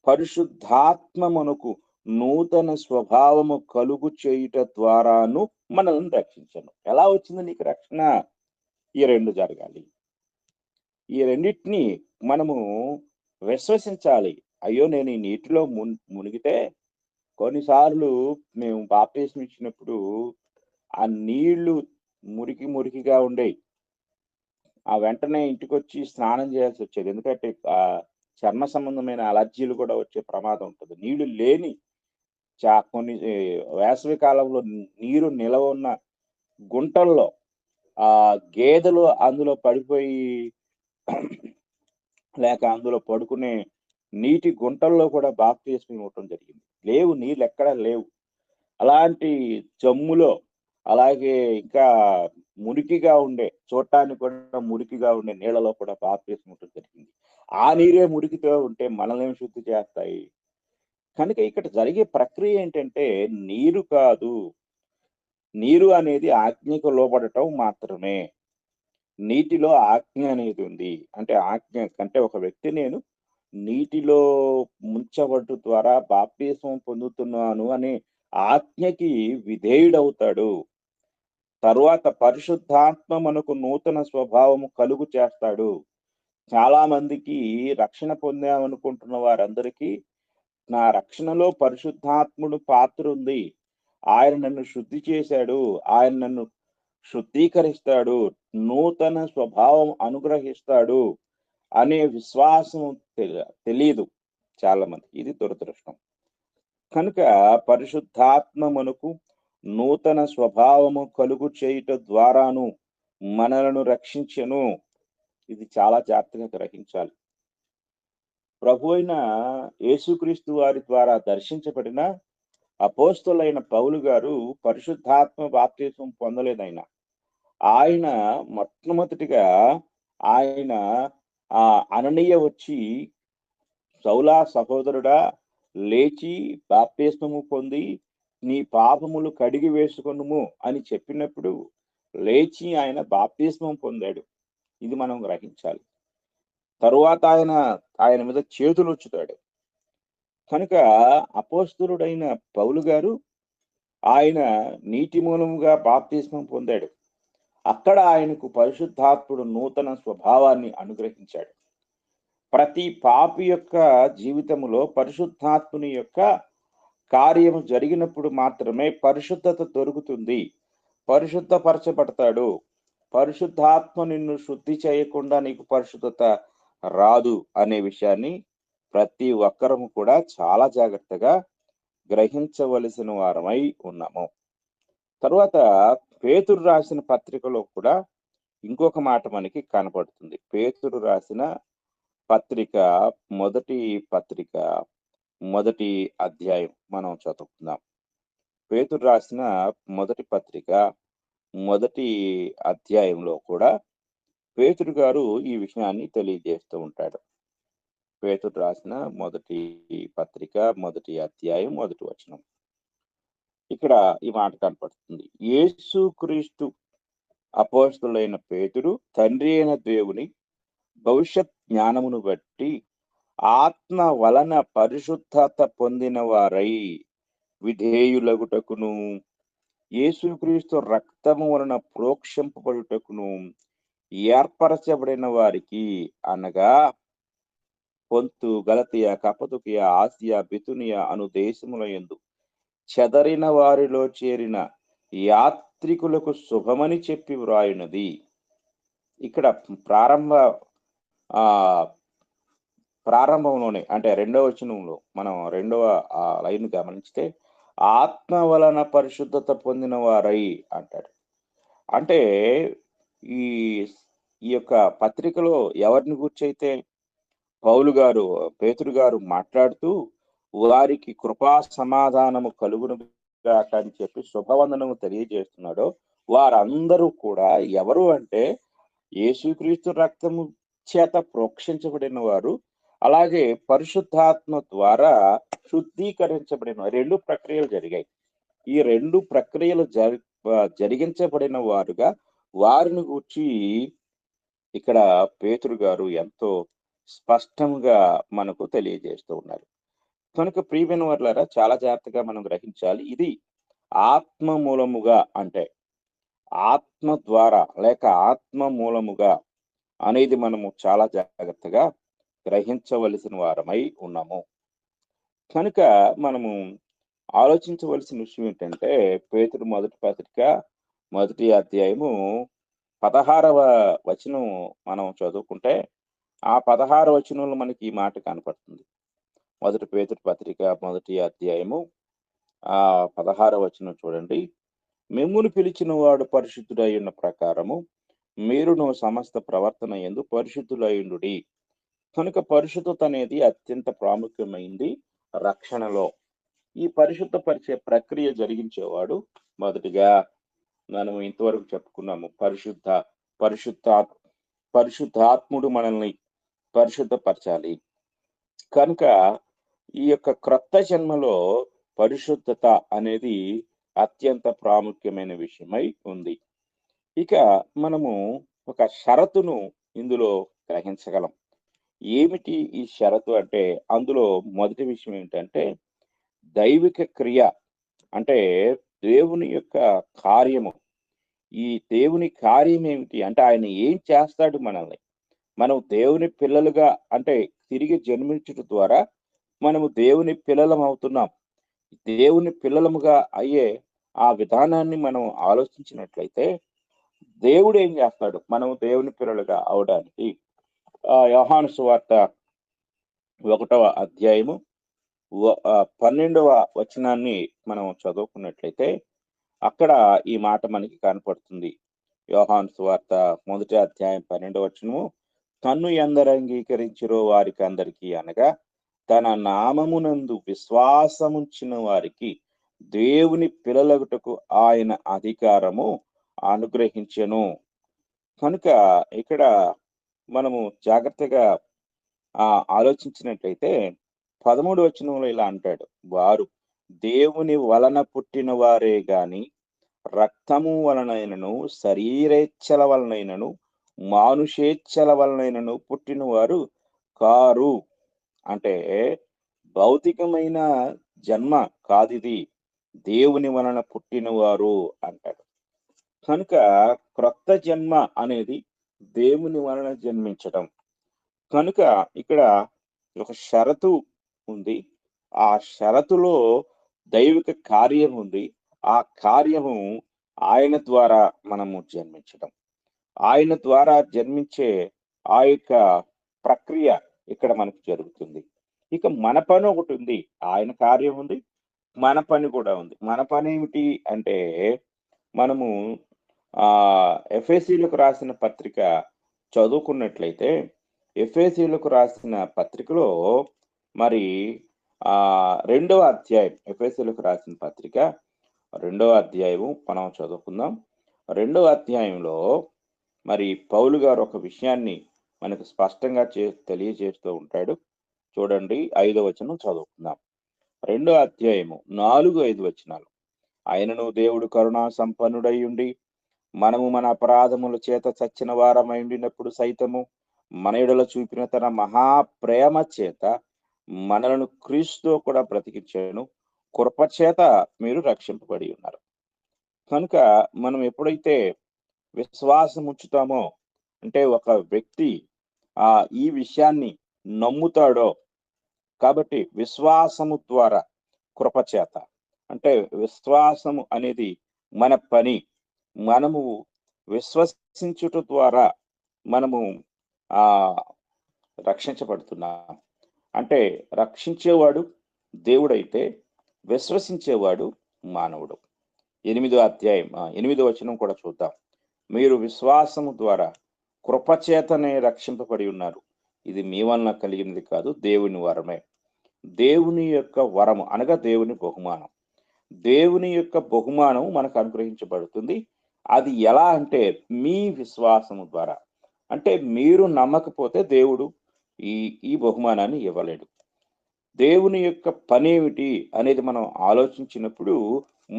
S1: పరిశుద్ధాత్మమునకు నూతన స్వభావము కలుగు చేయుట ద్వారాను మనల్ని రక్షించను. ఎలా వచ్చింది నీకు రక్షణ? ఈ రెండు జరగాలి. ఈ రెండింటినీ మనము విశ్వసించాలి. అయ్యో నేను ఈ నీటిలో మునిగితే, కొన్నిసార్లు మేము బాప్తిస్మం ఇచ్చినప్పుడు ఆ నీళ్లు మురికిగా ఉండేవి. ఆ వెంటనే ఇంటికి వచ్చి స్నానం చేయాల్సి వచ్చేది. ఎందుకంటే చర్మ సంబంధమైన అలర్జీలు కూడా వచ్చే ప్రమాదం ఉంటుంది. నీళ్లు లేని కొన్ని వేసవి కాలంలో నీరు నిలవ ఉన్న గుంటల్లో ఆ గేదెలు అందులో పడిపోయి లేక అందులో పడుకునే నీటి గుంటల్లో కూడా బాప్తిస్మం ఇవ్వటం జరిగింది. లేవు, నీళ్ళు ఎక్కడా లేవు. అలాంటి జమ్ములో, అలాగే ఇంకా మురికిగా ఉండే, చూడటానికి కూడా మురికిగా ఉండే నీళ్ళలో కూడా బాప్తిస్మం ఇవ్వటం జరిగింది. ఆ నీరే మురికితో ఉంటే మనల్ని శుద్ధి చేస్తాయి. కనుక ఇక్కడ జరిగే ప్రక్రియ ఏంటంటే నీరు కాదు, నీరు అనేది ఆజ్ఞకు లోబడటం మాత్రమే. నీటిలో ఆజ్ఞ అనేది ఉంది. అంటే ఆజ్ఞ అంటే ఒక వ్యక్తి నేను నీటిలో ముంచబడ్డ ద్వారా బాప్తిస్మం పొందుతున్నాను అనే ఆజ్ఞకి విధేయుడవుతాడు. తరువాత పరిశుద్ధాత్మ మనకు నూతన స్వభావము కలుగు చేస్తాడు. చాలా మందికి రక్షణ పొందామనుకుంటున్న వారందరికీ నా రక్షణలో పరిశుద్ధాత్ముడు పాత్ర ఉంది. ఆయన నన్ను శుద్ధి చేశాడు. ఆయన నన్ను శుద్ధీకరిస్తాడు. నూతన స్వభావం అనుగ్రహిస్తాడు అనే విశ్వాసం తెలీదు చాలా మంది. ఇది దురదృష్టం. కనుక పరిశుద్ధాత్మ మనకు నూతన స్వభావము కలుగు చేయుట ద్వారాను మనలను రక్షించెను. ఇది చాలా జాగ్రత్తగా గ్రహించాలి. ప్రభు అయిన యేసుక్రీస్తు వారి ద్వారా దర్శించబడిన అపోస్తలులైన పౌలు గారు పరిశుద్ధాత్మ బాప్తిస్మం పొందలేదైనా. ఆయన మొట్టమొదటిగా ఆయన అననీయ వచ్చి, సౌలా సహోదరుడా, లేచి బాప్తిస్మము పొంది నీ పాపములు కడిగి వేసుకొనుము అని చెప్పినప్పుడు లేచి ఆయన బాప్తిస్మం పొందాడు. ఇది మనం గ్రహించాలి. తరువాత ఆయన మీద చేతులు ఉంచుతాడు. కనుక అపోస్తలుడైన పౌలు గారు ఆయన నీటి మూలముగా బాప్తిస్మం పొందాడు. అక్కడ ఆయనకు పరిశుద్ధాత్ముడు నూతన స్వభావాన్ని అనుగ్రహించాడు. ప్రతి పాపి యొక్క జీవితంలో పరిశుద్ధాత్ముని యొక్క కార్యము జరిగినప్పుడు మాత్రమే పరిశుద్ధత దొరుకుతుంది. పరిశుద్ధపరచబడతాడు. పరిశుద్ధాత్మ నిన్ను శుద్ధి చేయకుండా నీకు పరిశుద్ధత రాదు అనే విషయాన్ని ప్రతి ఒక్కరము కూడా చాలా జాగ్రత్తగా గ్రహించవలసిన వారమై ఉన్నాము. తరువాత పేతురు రాసిన పత్రికలో కూడా ఇంకొక మాట మనకి కనపడుతుంది. పేతురు రాసిన పత్రిక మొదటి అధ్యాయం మనం చదువుకుందాం. పేతురు రాసిన మొదటి పత్రిక మొదటి అధ్యాయంలో కూడా పేతురు గారు ఈ విషయాన్ని తెలియజేస్తూ ఉంటాడు. పేతురు రాసిన మొదటి పత్రిక మొదటి అధ్యాయం మొదటి వచనం. ఇక్కడ ఈ మాట కనపడుతుంది. యేసుక్రీస్తు అపోస్తలుడైన పేతురు తండ్రి అయిన దేవుని భవిష్యత్ జ్ఞానమును బట్టి ఆత్మ వలన పరిశుద్ధత పొందిన వారై విధేయులగుటకును యేసుక్రీస్తు రక్తము వలన ప్రోక్షింపబడుటకును ఏర్పరచబడిన వారికి, అనగా పొంతు, గలతీయ, కపదొకియ, ఆసియా, బితునియ అను దేశముల యందు చెదరిన వారిలో చేరిన యాత్రికులకు శుభమని చెప్పి వ్రాయునది. ఇక్కడ ప్రారంభంలోనే అంటే 2వ వచనంలో మనం 2వ లైన్ గమనిస్తే ఆత్మ వలన పరిశుద్ధత పొందిన వారై అంటాడు. అంటే ఈ యొక్క పత్రికలో ఎవరిని గుర్చైతే పేతురు గారు మాట్లాడుతూ వారికి కృపా సమాధానము కలుగును గాక అని చెప్పి శుభవందనము తెలియజేస్తున్నాడో వారందరూ కూడా ఎవరు అంటే యేసుక్రీస్తు రక్తము చేత ప్రోక్షించబడిన వారు, అలాగే పరిశుద్ధాత్మ ద్వారా శుద్ధీకరించబడిన 2 ప్రక్రియలు జరిగాయి. ఈ 2 ప్రక్రియలు జరిగించబడిన వారుగా వారిని గూర్చి ఇక్కడ పేతురు గారు ఎంతో స్పష్టంగా మనకు తెలియజేస్తూ ఉన్నారు. కనుక ప్రియమైన వారులారా, చాలా జాగ్రత్తగా మనం గ్రహించాలి. ఇది ఆత్మ మూలముగా అంటే ఆత్మ ద్వారా లేక ఆత్మ మూలముగా అనేది మనము చాలా జాగ్రత్తగా గ్రహించవలసిన వారమై ఉన్నాము. కనుక మనము ఆలోచించవలసిన విషయం ఏంటంటే పేతురు మొదటి పత్రిక మొదటి అధ్యాయము 16వ వచనం మనం చదువుకుంటే ఆ 16వ వచనంలో మనకి ఈ మాట కనపడుతుంది. మొదటి పేతురు పత్రిక మొదటి అధ్యాయము 16వ వచనం చూడండి. మిమ్మును పిలిచిన వాడు పరిశుద్ధుడై ఉన్న ప్రకారము మీరును సమస్త ప్రవర్తన యందు పరిశుద్ధులైయుండుడి. కనుక పరిశుద్ధత అనేది అత్యంత ప్రాముఖ్యమైంది రక్షణలో. ఈ పరిశుద్ధపరిచే ప్రక్రియ జరిగించేవాడు మొదటిగా మనం ఇంతవరకు చెప్పుకున్నాము పరిశుద్ధాత్ముడు మనల్ని పరిశుద్ధపరచాలి. కనుక ఈ యొక్క క్రొత్త జన్మలో పరిశుద్ధత అనేది అత్యంత ప్రాముఖ్యమైన విషయమై ఉంది. ఇక మనము ఒక షరతును ఇందులో గ్రహించగలం. ఏమిటి ఈ షరతు అంటే అందులో మొదటి విషయం ఏంటంటే దైవిక క్రియ, అంటే దేవుని యొక్క కార్యము ఈ దేవుని కార్యం ఏమిటి, అంటే ఆయన ఏం చేస్తాడు మనల్ని, మనం దేవుని పిల్లలుగా అంటే తిరిగి జన్మించుట ద్వారా మనము దేవుని పిల్లలం అవుతున్నాం. దేవుని పిల్లలముగా అయ్యే ఆ విధానాన్ని మనం ఆలోచించినట్లయితే దేవుడు ఏం చేస్తాడు మనం దేవుని పిల్లలుగా అవడానికి? యోహాను సువార్త 1వ అధ్యాయము 12వ వచనాన్ని మనం చదువుకున్నట్లయితే అక్కడ ఈ మాట మనకి కనపడుతుంది. యోహాను సువార్త 1వ అధ్యాయం 12వ వచనము, తన్ను ఎందరు అంగీకరించిరో వారికి అందరికీ అనగా తన నామమునందు విశ్వాసముంచిన వారికి దేవుని పిల్లలగుటకు ఆయన అధికారము అనుగ్రహించెను. కనుక ఇక్కడ మనము జాగ్రత్తగా ఆలోచించినట్లయితే 13వ వచనంలో ఇలా అంటాడు, వారు దేవుని వలన పుట్టిన వారే గాని రక్తము వలనైనను శరీరేచ్ఛల వలనైనను మానుషేచ్ఛల వలనైనను పుట్టినవారు కారు. అంటే భౌతికమైన జన్మ కాదిది, దేవుని వలన పుట్టినవారు అంటాడు. కనుక క్రొత్త జన్మ అనేది దేవుని వలన జన్మించడం. కనుక ఇక్కడ ఒక షరతు ఉంది, ఆ షరతులో దైవిక కార్యం ఉంది. ఆ కార్యము ఆయన ద్వారా మనము జన్మించడం, ఆయన ద్వారా జన్మించే ఆ యొక్క ప్రక్రియ ఇక్కడ మనకు జరుగుతుంది. ఇక మన పని ఒకటి ఉంది, ఆయన కార్యం ఉంది, మన పని కూడా ఉంది. మన పని ఏమిటి అంటే మనము ఎఫెసీయులకు రాసిన పత్రిక చదువుకున్నట్లయితే ఎఫెసీయులకు రాసిన పత్రికలో మరి 2వ అధ్యాయం, ఎఫెసీయులకు రాసిన పత్రిక 2వ అధ్యాయము మనం చదువుకుందాం. 2వ అధ్యాయంలో మరి పౌలు గారు ఒక విషయాన్ని మనకు స్పష్టంగా తెలియజేస్తూ ఉంటాడు. చూడండి, 5వ వచనం చదువుకుందాం. 2వ అధ్యాయము 4-5 వచనాలు. ఆయనను దేవుడు కరుణా సంపన్నుడై ఉండి మనము మన అపరాధముల చేత చచ్చిన వారమై ఉండినప్పుడు సైతము మన ఎడల చూపిన తన మహాప్రేమ చేత మనలను క్రీస్తుతో కూడా బ్రతికించాను, కృపచేత మీరు రక్షింపబడి ఉన్నారు. కనుక మనం ఎప్పుడైతే విశ్వాసం ఉంచుతామో, అంటే ఒక వ్యక్తి ఈ విషయాన్ని నమ్ముతాడో, కాబట్టి విశ్వాసము ద్వారా కృపచేత, అంటే విశ్వాసము అనేది మన పని, మనము విశ్వసించుట ద్వారా మనము రక్షించబడుతున్నాం. అంటే రక్షించేవాడు దేవుడైతే విశ్వసించేవాడు మానవుడు. 8వ అధ్యాయం 8వ వచనం కూడా చూద్దాం. మీరు విశ్వాసము ద్వారా కృపచేతనే రక్షింపబడి ఉన్నారు, ఇది మీ వలన కలిగినది కాదు, దేవుని వరమే. దేవుని యొక్క వరము అనగా దేవుని బహుమానం. దేవుని యొక్క బహుమానం మనకు అనుగ్రహించబడుతుంది. అది ఎలా అంటే మీ విశ్వాసము ద్వారా. అంటే మీరు నమ్మకపోతే దేవుడు ఈ బహుమానాన్ని ఇవ్వలేడు. దేవుని యొక్క పని ఏమిటి అనేది మనం ఆలోచించినప్పుడు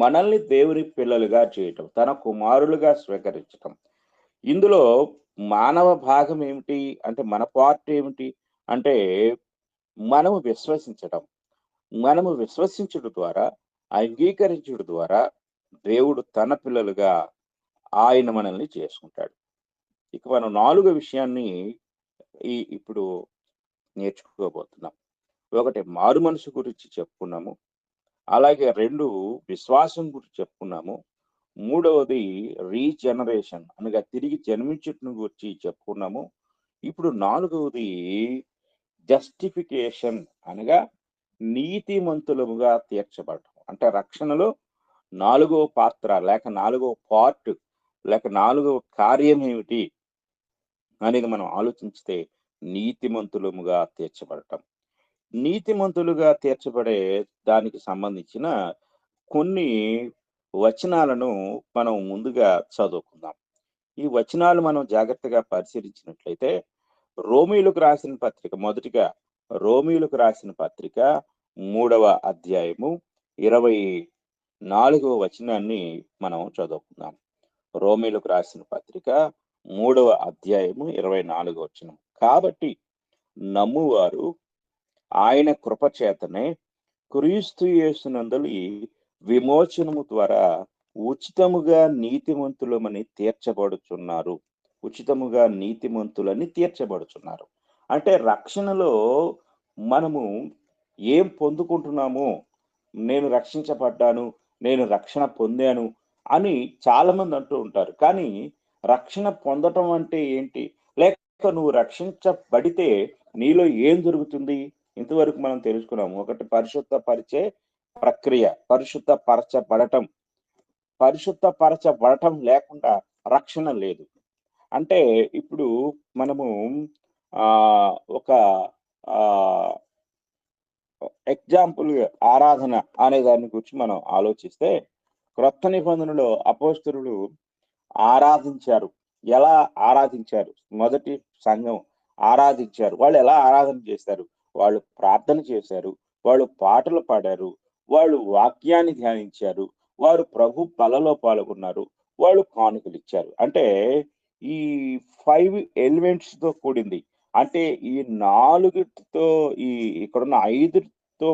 S1: మనల్ని దేవుని పిల్లలుగా చేయటం, తన కుమారులుగా స్వీకరించటం. ఇందులో మానవ భాగం ఏమిటి అంటే మన పార్ట్ ఏమిటి అంటే మనము విశ్వసించటం. మనము విశ్వసించడం ద్వారా, అంగీకరించడం ద్వారా దేవుడు తన పిల్లలుగా ఆయన మనల్ని చేసుకుంటాడు. ఇక మనం 4వ విషయాన్ని ఇప్పుడు నేర్చుకోబోతున్నాం. 1 మారు మనసు గురించి చెప్పుకున్నాము, అలాగే 2 విశ్వాసం గురించి చెప్పుకున్నాము, 3వది రీజనరేషన్ అనగా తిరిగి జన్మించుటను గురించి చెప్పుకున్నాము. ఇప్పుడు 4వది జస్టిఫికేషన్ అనగా నీతిమంతులముగా తీర్చబడటం. అంటే రక్షణలో 4వ పాత్ర లేక 4వ పార్ట్ లేక 4వ కార్యం ఏమిటి అనేది మనం ఆలోచిస్తే నీతిమంతులముగా తీర్చబడటం. నీతిమంతులుగా తీర్చబడే దానికి సంబంధించిన కొన్ని వచనాలను మనం ముందుగా చదువుకుందాం. ఈ వచనాలు మనం జాగ్రత్తగా పరిశీలించినట్లయితే రోమీయులకు రాసిన పత్రిక, మొదటిగా రోమీయులకు రాసిన పత్రిక 3వ అధ్యాయము 24వ వచనాన్ని మనం చదువుకుందాం. రోమీయులకు రాసిన పత్రిక 3వ అధ్యాయము 24వ వచనం. కాబట్టి నమ్మువారు ఆయన కృపచేతనే క్రీస్తు యేసునందలి విమోచనము ద్వారా ఉచితముగా నీతిమంతులమని తీర్చబడుచున్నారు. ఉచితముగా నీతిమంతులని తీర్చబడుచున్నారు. అంటే రక్షణలో మనము ఏం పొందుకుంటున్నామో, నేను రక్షించబడ్డాను, నేను రక్షణ పొందాను అని చాలామంది అంటూ ఉంటారు. కానీ రక్షణ పొందటం అంటే ఏంటి? లేక నువ్వు రక్షించబడితే నీలో ఏం జరుగుతుంది? ఇంతవరకు మనం తెలుసుకున్నాము. ఒకటి పరిశుద్ధపరిచే ప్రక్రియ, పరిశుద్ధపరచబడటం. పరిశుద్ధపరచబడటం లేకుండా రక్షణ లేదు. అంటే ఇప్పుడు మనము ఒక ఆహ్, ఎగ్జాంపుల్‌గా ఆరాధన అనే దాని గురించి మనం ఆలోచిస్తే, క్రొత్త నిబంధనలో అపోస్తలులు ఆరాధించారు. ఎలా ఆరాధించారు? మొదటి సంఘం ఆరాధించారు. వాళ్ళు ఎలా ఆరాధన చేశారు? వాళ్ళు ప్రార్థన చేశారు. వాళ్ళు పాటలు పాడారు. వాళ్ళు వాక్యాన్ని ధ్యానించారు. వారు ప్రభు బలలో పాల్గొన్నారు. వాళ్ళు కానుకలిచ్చారు. అంటే ఈ 5 ఎలిమెంట్స్‌తో కూడింది. అంటే ఈ 4తో ఈ ఇక్కడున్న 5తో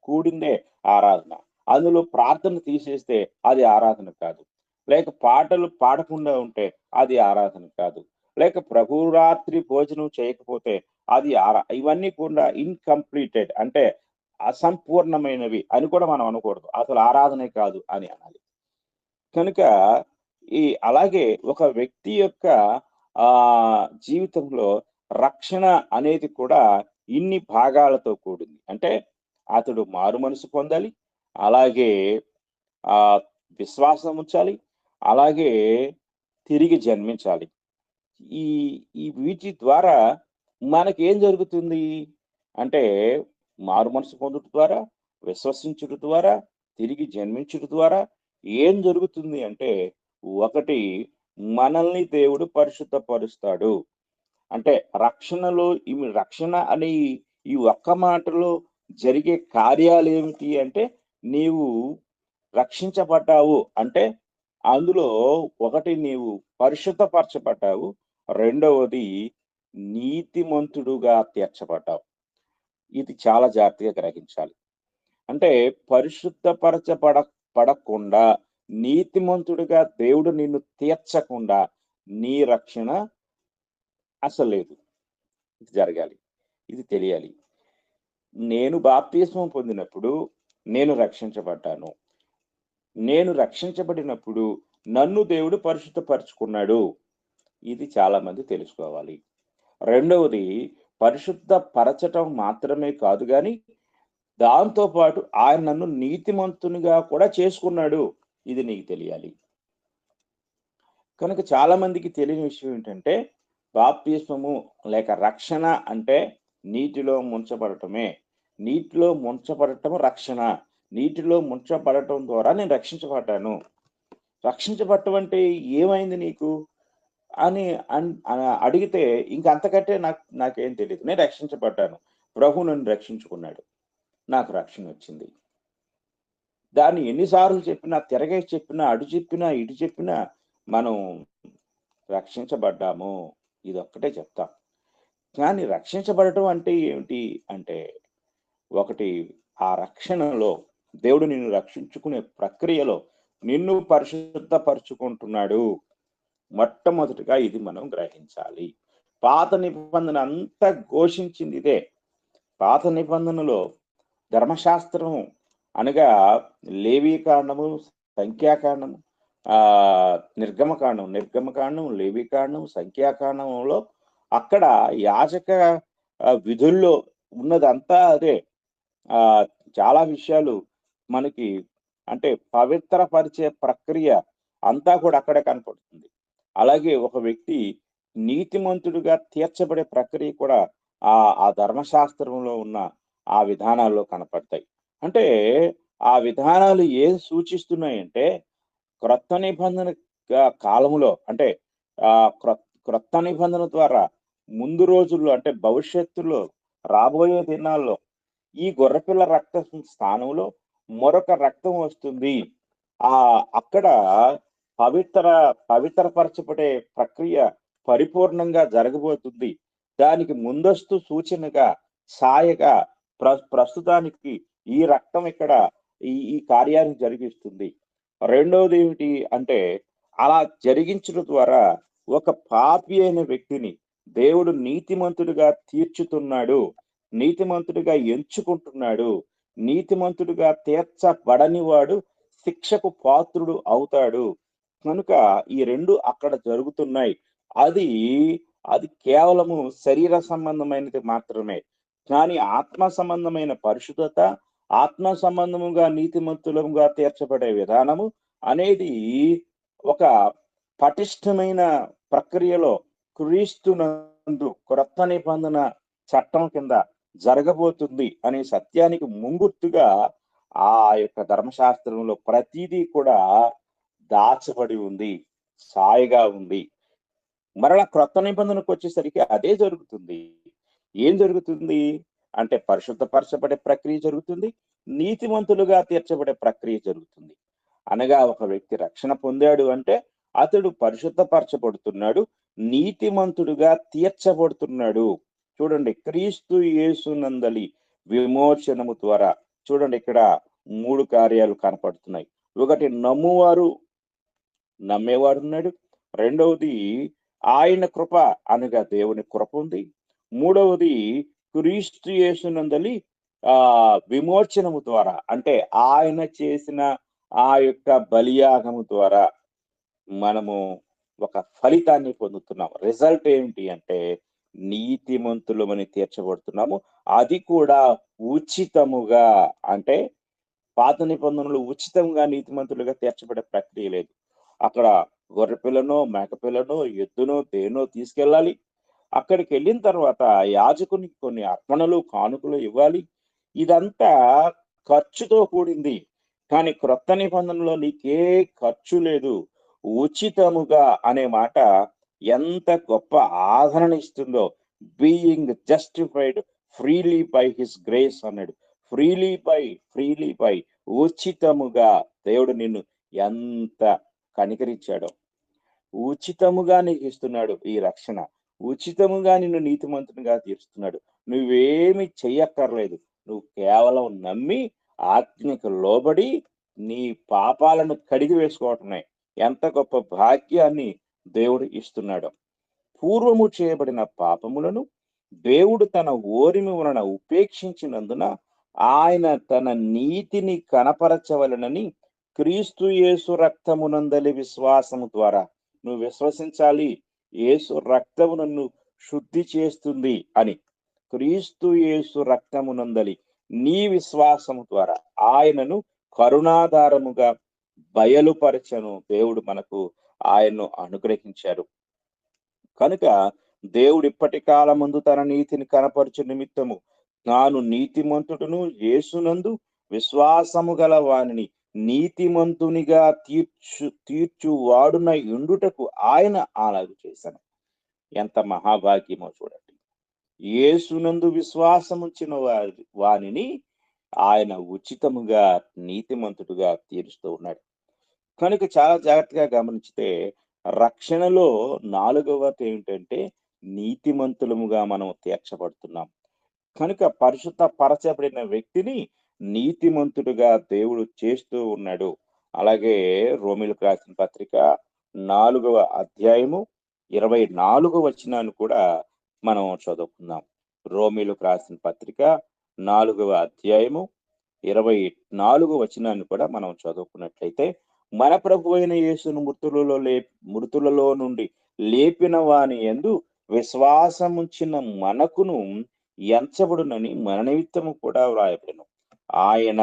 S1: కూడిందే ఆరాధన. అందులో ప్రార్థన తీసేస్తే అది ఆరాధన కాదు. లేక పాటలు పాడకుండా ఉంటే అది ఆరాధన కాదు. లేక ప్రభురాత్రి భోజనం చేయకపోతే అది ఇవన్నీ కూడా ఇన్‌కంప్లీటెడ్ అంటే అసంపూర్ణమైనవి అని కూడా మనం అనకూడదు. అసలు ఆరాధనే కాదు అని అనాలి. కనుక అలాగే ఒక వ్యక్తి యొక్క జీవితంలో రక్షణ అనేది కూడా ఇన్ని భాగాలతో కూడింది. అంటే అతడు మారుమనసు పొందాలి. అలాగే ఆహ్, విశ్వాసం ఉంచాలి. అలాగే తిరిగి జన్మించాలి. ఈ ఈ వీటి ద్వారా మనకేం జరుగుతుంది? అంటే మారుమనసు పొందుట ద్వారా, విశ్వసించుట ద్వారా, తిరిగి జన్మించుట ద్వారా ఏం జరుగుతుంది అంటే, ఒకటి మనల్ని దేవుడు పరిశుద్ధపరుస్తాడు. అంటే రక్షణలో రక్షణ అనే ఈ ఒక్క మాటలో జరిగే కార్యాలేమిటి అంటే, నీవు రక్షించబడ్డావు అంటే, అందులో ఒకటి నీవు పరిశుద్ధపరచబడ్డావు. రెండవది నీతిమంతుడుగా తీర్చబడ్డావు. ఇది చాలా జాగ్రత్తగా గ్రహించాలి. అంటే పడకుండా నీతిమంతుడిగా దేవుడు నిన్ను తీర్చకుండా నీ రక్షణ అసలు లేదు. ఇది జరగాలి. ఇది తెలియాలి. నేను బాప్తిస్మం పొందినప్పుడు నేను రక్షించబడ్డాను. నేను రక్షించబడినప్పుడు నన్ను దేవుడు పరిశుద్ధపరుచుకున్నాడు. ఇది చాలా మంది తెలుసుకోవాలి. రెండవది పరిశుద్ధ పరచటం మాత్రమే కాదు గాని, దాంతో పాటు ఆయన నన్ను నీతిమంతునిగా కూడా చేసుకున్నాడు. ఇది నీకు తెలియాలి. కనుక చాలా మందికి తెలియని విషయం ఏంటంటే, బాప్తిస్మము లేక రక్షణ అంటే నీటిలో ముంచబడటమే. నీటిలో ముంచబడటం రక్షణ. నీటిలో ముంచబడటం ద్వారా నేను రక్షించబడ్డాను. రక్షించబడటం అంటే ఏమైంది నీకు? అని అడిగితే ఇంక అంతకంటే నాకేం తెలీదు. నేను రక్షించబడ్డాను. ప్రభు నన్ను రక్షించుకున్నాడు. నాకు రక్షణొచ్చింది. దాన్ని ఎన్ని సార్లు చెప్పినా, తిరగేసి చెప్పినా, అటు చెప్పినా, ఇటు చెప్పినా మనం రక్షించబడ్డాము. ఇదొక్కటే చెప్తాం. కానీ రక్షించబడటం అంటే ఏమిటి అంటే, ఒకటి ఆ రక్షణలో దేవుడు నిన్ను రక్షించుకునే ప్రక్రియలో నిన్ను పరిశుద్ధపరుచుకుంటున్నాడు. మొట్టమొదటిగా ఇది మనం గ్రహించాలి. పాత నిబంధన అంతా ఘోషించింది ఇదే. పాత నిబంధనలో ధర్మశాస్త్రం అనగా లేవీకాండము, సంఖ్యాకాండము, నిర్గమకాండం, లేవీకాండం, సంఖ్యాకాండంలో అక్కడ యాజక విధుల్లో ఉన్నదంతా అదే. చాలా విషయాలు మనకి అంటే పవిత్రపరిచే ప్రక్రియ అంతా కూడా అక్కడే కనపడుతుంది. అలాగే ఒక వ్యక్తి నీతిమంతుడిగా తీర్చబడే ప్రక్రియ కూడా ఆ ధర్మశాస్త్రంలో ఉన్న ఆ విధానాల్లో కనపడతాయి. అంటే ఆ విధానాలు ఏం సూచిస్తున్నాయంటే క్రొత్త నిబంధన కాలములో అంటే క్రొత్త నిబంధన ద్వారా ముందు రోజుల్లో అంటే భవిష్యత్తులో రాబోయే దినాల్లో ఈ గొర్రెపిల్ల రక్తం స్థానంలో మరొక రక్తం వస్తుంది. అక్కడ పవిత్రపరచబడే ప్రక్రియ పరిపూర్ణంగా జరగబోతుంది. దానికి ముందస్తు సూచనగా, సాయగా ప్రస్తుతానికి ఈ రక్తం ఇక్కడ ఈ కార్యాన్ని జరిగిస్తుంది. రెండవది ఏమిటి అంటే, అలా జరిగించడం ద్వారా ఒక పాపి అయిన వ్యక్తిని దేవుడు నీతిమంతుడిగా తీర్చుతున్నాడు. నీతిమంతుడిగా ఎంచుకుంటున్నాడు. నీతిమంతుడిగా తీర్చబడని వాడు శిక్షకు పాత్రుడు అవుతాడు. కనుక ఈ 2 అక్కడ జరుగుతున్నాయి. అది, అది కేవలము శరీర సంబంధమైనది మాత్రమే. కానీ ఆత్మ సంబంధమైన పరిశుద్ధత, ఆత్మ సంబంధముగా నీతిమంతులముగా తీర్చబడే విధానము అనేది ఒక పటిష్టమైన ప్రక్రియలో క్రీస్తునందు క్రొత్త నిబంధన చట్టం కింద జరగబోతుంది అనే సత్యానికి ముంగుర్తుగా ఆ యొక్క ధర్మశాస్త్రంలో ప్రతీదీ కూడా దాచబడి ఉంది. సాయిగా ఉంది. మరలా క్రొత్త నిబంధనకొచ్చేసరికి అదే జరుగుతుంది. ఏం జరుగుతుంది? అంటే పరిశుద్ధపరచబడే ప్రక్రియ జరుగుతుంది. నీతిమంతులుగా తీర్చబడే ప్రక్రియ జరుగుతుంది. అనగా ఒక వ్యక్తి రక్షణ పొందాడు అంటే అతడు పరిశుద్ధపరచబడుతున్నాడు. నీతిమంతుడుగా తీర్చబడుతున్నాడు. చూడండి, క్రీస్తు యేసునందలి విమోచనము ద్వారా చూడండి, ఇక్కడ 3 కార్యాలు కనపడుతున్నాయి. ఒకటి, నమ్మేవాడున్నాడు. రెండవది, ఆయన కృప అనగా దేవుని కృప ఉంది. మూడవది, క్రీస్తు యేసునందలి విమోచనము ద్వారా అంటే ఆయన చేసిన ఆ యొక్క బలియాగము ద్వారా మనము ఒక ఫలితాన్ని పొందుతున్నాం. రిజల్ట్ ఏమిటి అంటే నీతిమంతులమని తీర్చబడుతున్నాము. అది కూడా ఉచితముగా. అంటే పాత నిబంధనలు ఉచితంగా నీతిమంతులుగా తీర్చబడే ప్రక్రియ లేదు. అక్కడ గొర్రెపిల్లనో, మేకపిల్లనో, ఎద్దునో, దేనో తీసుకెళ్ళాలి. అక్కడికెళ్ళిన తర్వాత యాజకునికి కొన్ని అర్పణలు, కానుకలు ఇవ్వాలి. ఇదంతా ఖర్చుతో కూడింది. కానీ క్రొత్త నిబంధనలో నీకే ఖర్చు లేదు. ఉచితముగా అనే మాట ఎంత గొప్ప ఆదరణ ఇస్తుందో. Being justified freely by his grace అన్నాడు. ఫ్రీలీ బై ఉచితముగా దేవుడు నిన్ను ఎంత కనికరించాడో. ఉచితముగా నీకు ఇస్తున్నాడు ఈ రక్షణ. ఉచితముగా నిన్ను నీతిమంతునిగా తీరుస్తున్నాడు. నువ్వేమి చెయ్యక్కర్లేదు. నువ్వు కేవలం నమ్మి ఆజ్ఞకు లోబడి నీ పాపాలను కడిగి వేసుకోవటమే. ఎంత గొప్ప భాగ్యాన్ని దేవుడు ఇస్తున్నాడు. పూర్వము చేయబడిన పాపములను దేవుడు తన ఓరిమి వలన ఉపేక్షించినందున ఆయన తన నీతిని కనపరచవలనని క్రీస్తు యేసు రక్తమునందలి విశ్వాసము ద్వారా, నువ్వు విశ్వసించాలి, యేసు రక్తము నన్ను శుద్ధి చేస్తుంది అని. క్రీస్తు యేసు రక్తమునందలి నీ విశ్వాసము ద్వారా ఆయనను కరుణాధారముగా బయలుపరచను దేవుడు మనకు ఆయన్ను అనుగ్రహించారు. కనుక దేవుడు ఇప్పటి కాలమందు తన నీతిని కనపరచు నిమిత్తము తాను నీతిమంతుడును యేసునందు విశ్వాసము గల వానిని నీతిమంతునిగా తీర్చువాడున యుండుటకు ఆయన అలాగు చేశాను. ఎంత మహాభాగ్యమో చూడండి. యేసునందు విశ్వాసముంచిన వానిని ఆయన ఉచితముగా నీతిమంతుడుగా తీరుస్తూ ఉన్నాడు. కనుక చాలా జాగ్రత్తగా గమనించితే రక్షణలో 4వది ఏమిటంటే నీతిమంతులముగా మనం తీర్చబడుతున్నాం. కనుక పరిశుద్ధ పరచబడిన వ్యక్తిని నీతిమంతుడుగా దేవుడు చేస్తూ ఉన్నాడు. అలాగే రోమీయులకు రాసిన పత్రిక 4వ అధ్యాయము 24వ వచనాన్ని కూడా మనం చదువుకుందాం. రోమీయులకు రాసిన పత్రిక 4వ అధ్యాయము 24వ వచనాన్ని కూడా మనం చదువుకున్నట్లయితే, మన ప్రభు అయిన యేసును మృతులలో నుండి లేపిన వాని యందు విశ్వాసముంచిన మనకును ఎంచబడునని మన నిమిత్తము కూడా వ్రాయబడెను. ఆయన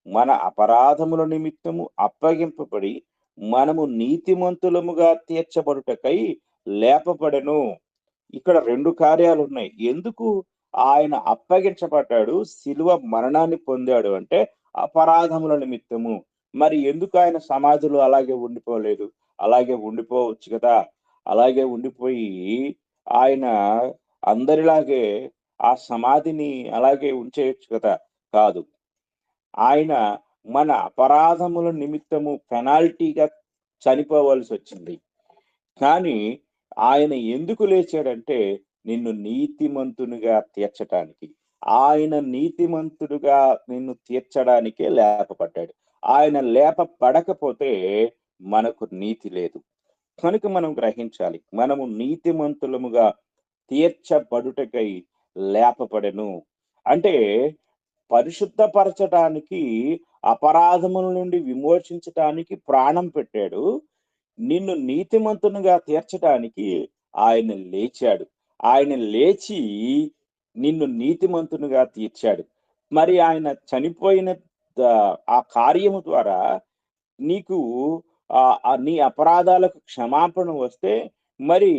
S1: మన అపరాధముల నిమిత్తము అప్పగింపబడి మనము నీతిమంతులముగా తీర్చబడుటకై లేపబడెను. ఇక్కడ 2 కార్యాలు ఉన్నాయి. ఎందుకు ఆయన అప్పగించబడ్డాడు, శిలువ మరణాన్ని పొందాడు అంటే అపరాధముల నిమిత్తము. మరి ఎందుకు ఆయన సమాధిలో అలాగే ఉండిపోలేదు? అలాగే ఉండిపోవచ్చు కదా. అలాగే ఉండిపోయి ఆయన అందరిలాగే ఆ సమాధిని అలాగే ఉంచేయొచ్చు కదా. కాదు, ఆయన మన అపరాధముల నిమిత్తము పెనాల్టీగా చనిపోవలసి వచ్చింది. కానీ ఆయన ఎందుకు లేచాడంటే నిన్ను నీతిమంతునిగా తీర్చటానికి. ఆయన నీతిమంతుడుగా నిన్ను తీర్చడానికే లేపబడ్డాడు. ఆయన లేపబడకపోతే మనకు నీతి లేదు. కనుక మనం గ్రహించాలి. మనము నీతిమంతులముగా తీర్చబడుటకై లేపబడెను. అంటే పరిశుద్ధపరచటానికి, అపరాధముల నుండి విమోచించటానికి ప్రాణం పెట్టాడు. నిన్ను నీతిమంతునిగా తీర్చటానికి ఆయన లేచాడు. ఆయన లేచి నిన్ను నీతిమంతునిగా తీర్చాడు. మరి ఆయన చనిపోయిన ఆ కార్యము ద్వారా నీకు నీ అపరాధాలకు క్షమాపణ వస్తే, మరి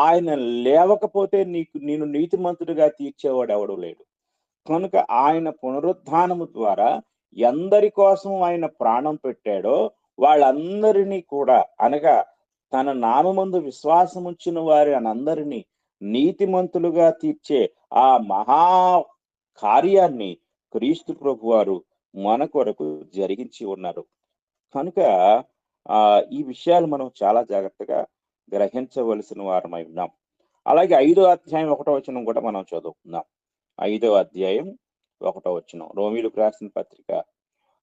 S1: ఆయన లేవకపోతే నిన్ను నీతిమంతుడిగా తీర్చేవాడు ఎవడు లేడు. కనుక ఆయన పునరుత్థానము ద్వారా ఎందరి కోసం ఆయన ప్రాణం పెట్టాడో వాళ్ళందరినీ కూడా, అనగా తన నామమందు విశ్వాసముంచిన వారినందరినీ నీతిమంతులుగా తీర్చే ఆ మహా కార్యాన్ని క్రీస్తు ప్రభువారు మన కొరకు జరిగించి ఉన్నారు. కనుక ఈ విషయాలు మనం చాలా జాగ్రత్తగా గ్రహించవలసిన వారమై ఉన్నాం. అలాగే 5వ అధ్యాయం 1వ వచనం కూడా మనం చదువుకుందాం. 5వ అధ్యాయం 1వ వచనం, రోమీయులకు రాసిన పత్రిక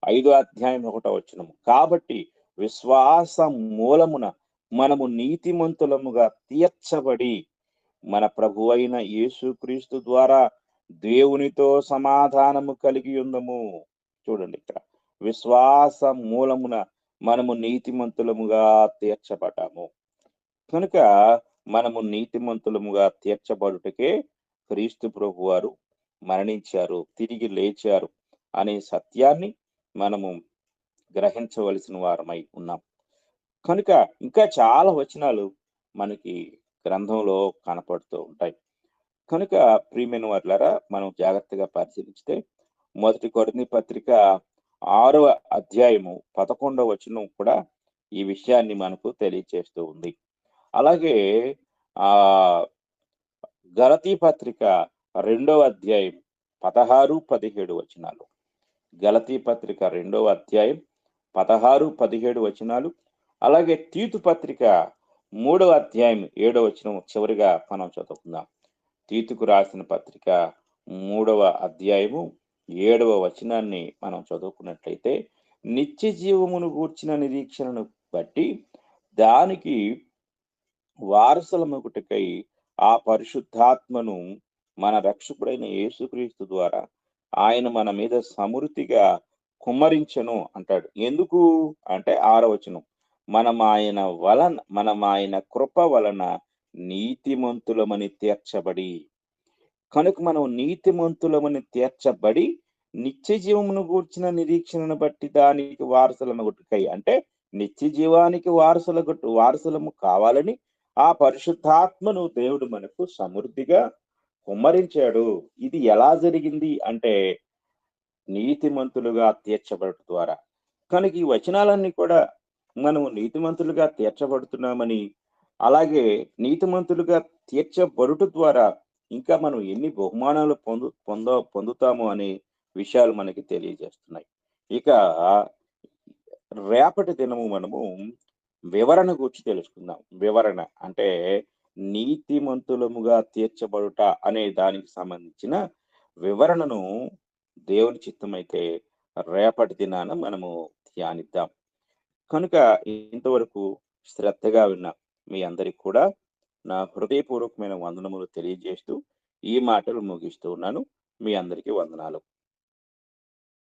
S1: 5వ అధ్యాయం 1వ వచనం. కాబట్టి విశ్వాస మూలమున మనము నీతిమంతులముగా తీర్చబడి మన ప్రభువైన యేసుక్రీస్తు ద్వారా దేవునితో సమాధానము కలిగి ఉందము. చూడండి, ఇక్కడ విశ్వాస మూలమున మనము నీతిమంతులముగా తీర్చబడ్డాము. కనుక మనము నీతిమంతులముగా తీర్చబడుటకే క్రీస్తు ప్రభువారు మరణించారు, తిరిగి లేచారు అనే సత్యాన్ని మనము గ్రహించవలసిన వారమై ఉన్నాం. కనుక ఇంకా చాలా వచనాలు మనకి గ్రంథంలో కనపడుతూ ఉంటాయి. కనుక ప్రియమైన వారులారా, మనం జాగ్రత్తగా పరిశీలిస్తే 1 కొరింథీ పత్రిక 6వ అధ్యాయము 11వ వచనం కూడా ఈ విషయాన్ని మనకు తెలియజేస్తూ ఉంది. అలాగే గలతీ పత్రిక 2వ అధ్యాయం 16, 17 వచనాలు. గలతీ పత్రిక 2వ అధ్యాయం 16, 17 వచనాలు. అలాగే తీతు పత్రిక 3వ అధ్యాయం 7వ వచనం చివరిగా మనం చదువుకుందాం. తీతుకు రాసిన పత్రిక 3వ అధ్యాయము 7వ వచనాన్ని మనం చదువుకున్నట్లయితే, నిత్య జీవమును గూర్చిన నిరీక్షణను బట్టి దానికి వారసులమగుటకై ఆ పరిశుద్ధాత్మను మన రక్షకుడైన యేసుక్రీస్తు ద్వారా ఆయన మన మీద సమృద్ధిగా కుమ్మరించెను అంటాడు. ఎందుకు అంటే 6వ వచనం, మనం ఆయన కృప వలన నీతిమంతులమని తీర్చబడి. కనుక మనం నీతిమంతులమని తీర్చబడి నిత్య జీవమును గూర్చిన నిరీక్షణను బట్టి దానికి వారసులమగుటకై, అంటే నిత్య జీవానికి వారసులము కావాలని ఆ పరిశుద్ధాత్మను దేవుడు మనకు సమృద్ధిగా కుమ్మరించాడు. ఇది ఎలా జరిగింది అంటే నీతిమంతులుగా తీర్చబడటం ద్వారా. కనుక ఈ వచనాలన్నీ కూడా మనము నీతిమంతులుగా తీర్చబడుతున్నామని, అలాగే నీతిమంతులుగా తీర్చబడుట ద్వారా ఇంకా మనం ఎన్ని బహుమానాలు పొందుతాము అనే విషయాలు మనకి తెలియజేస్తున్నాయి. ఇక రేపటి దినము మనము వివరణ గురించి తెలుసుకుందాం. వివరణ అంటే నీతిమంతులముగా తీర్చబడుట అనే దానికి సంబంధించిన వివరణను దేవుని చిత్తమైతే రేపటి దినాన మనము ధ్యానిద్దాం. కనుక ఇంతవరకు శ్రద్ధగా విన్న మీ అందరికి కూడా నా హృదయపూర్వకమైన వందనములు తెలియజేస్తూ ఈ మాటలు ముగిస్తూ ఉన్నాను. మీ అందరికీ వందనాలు.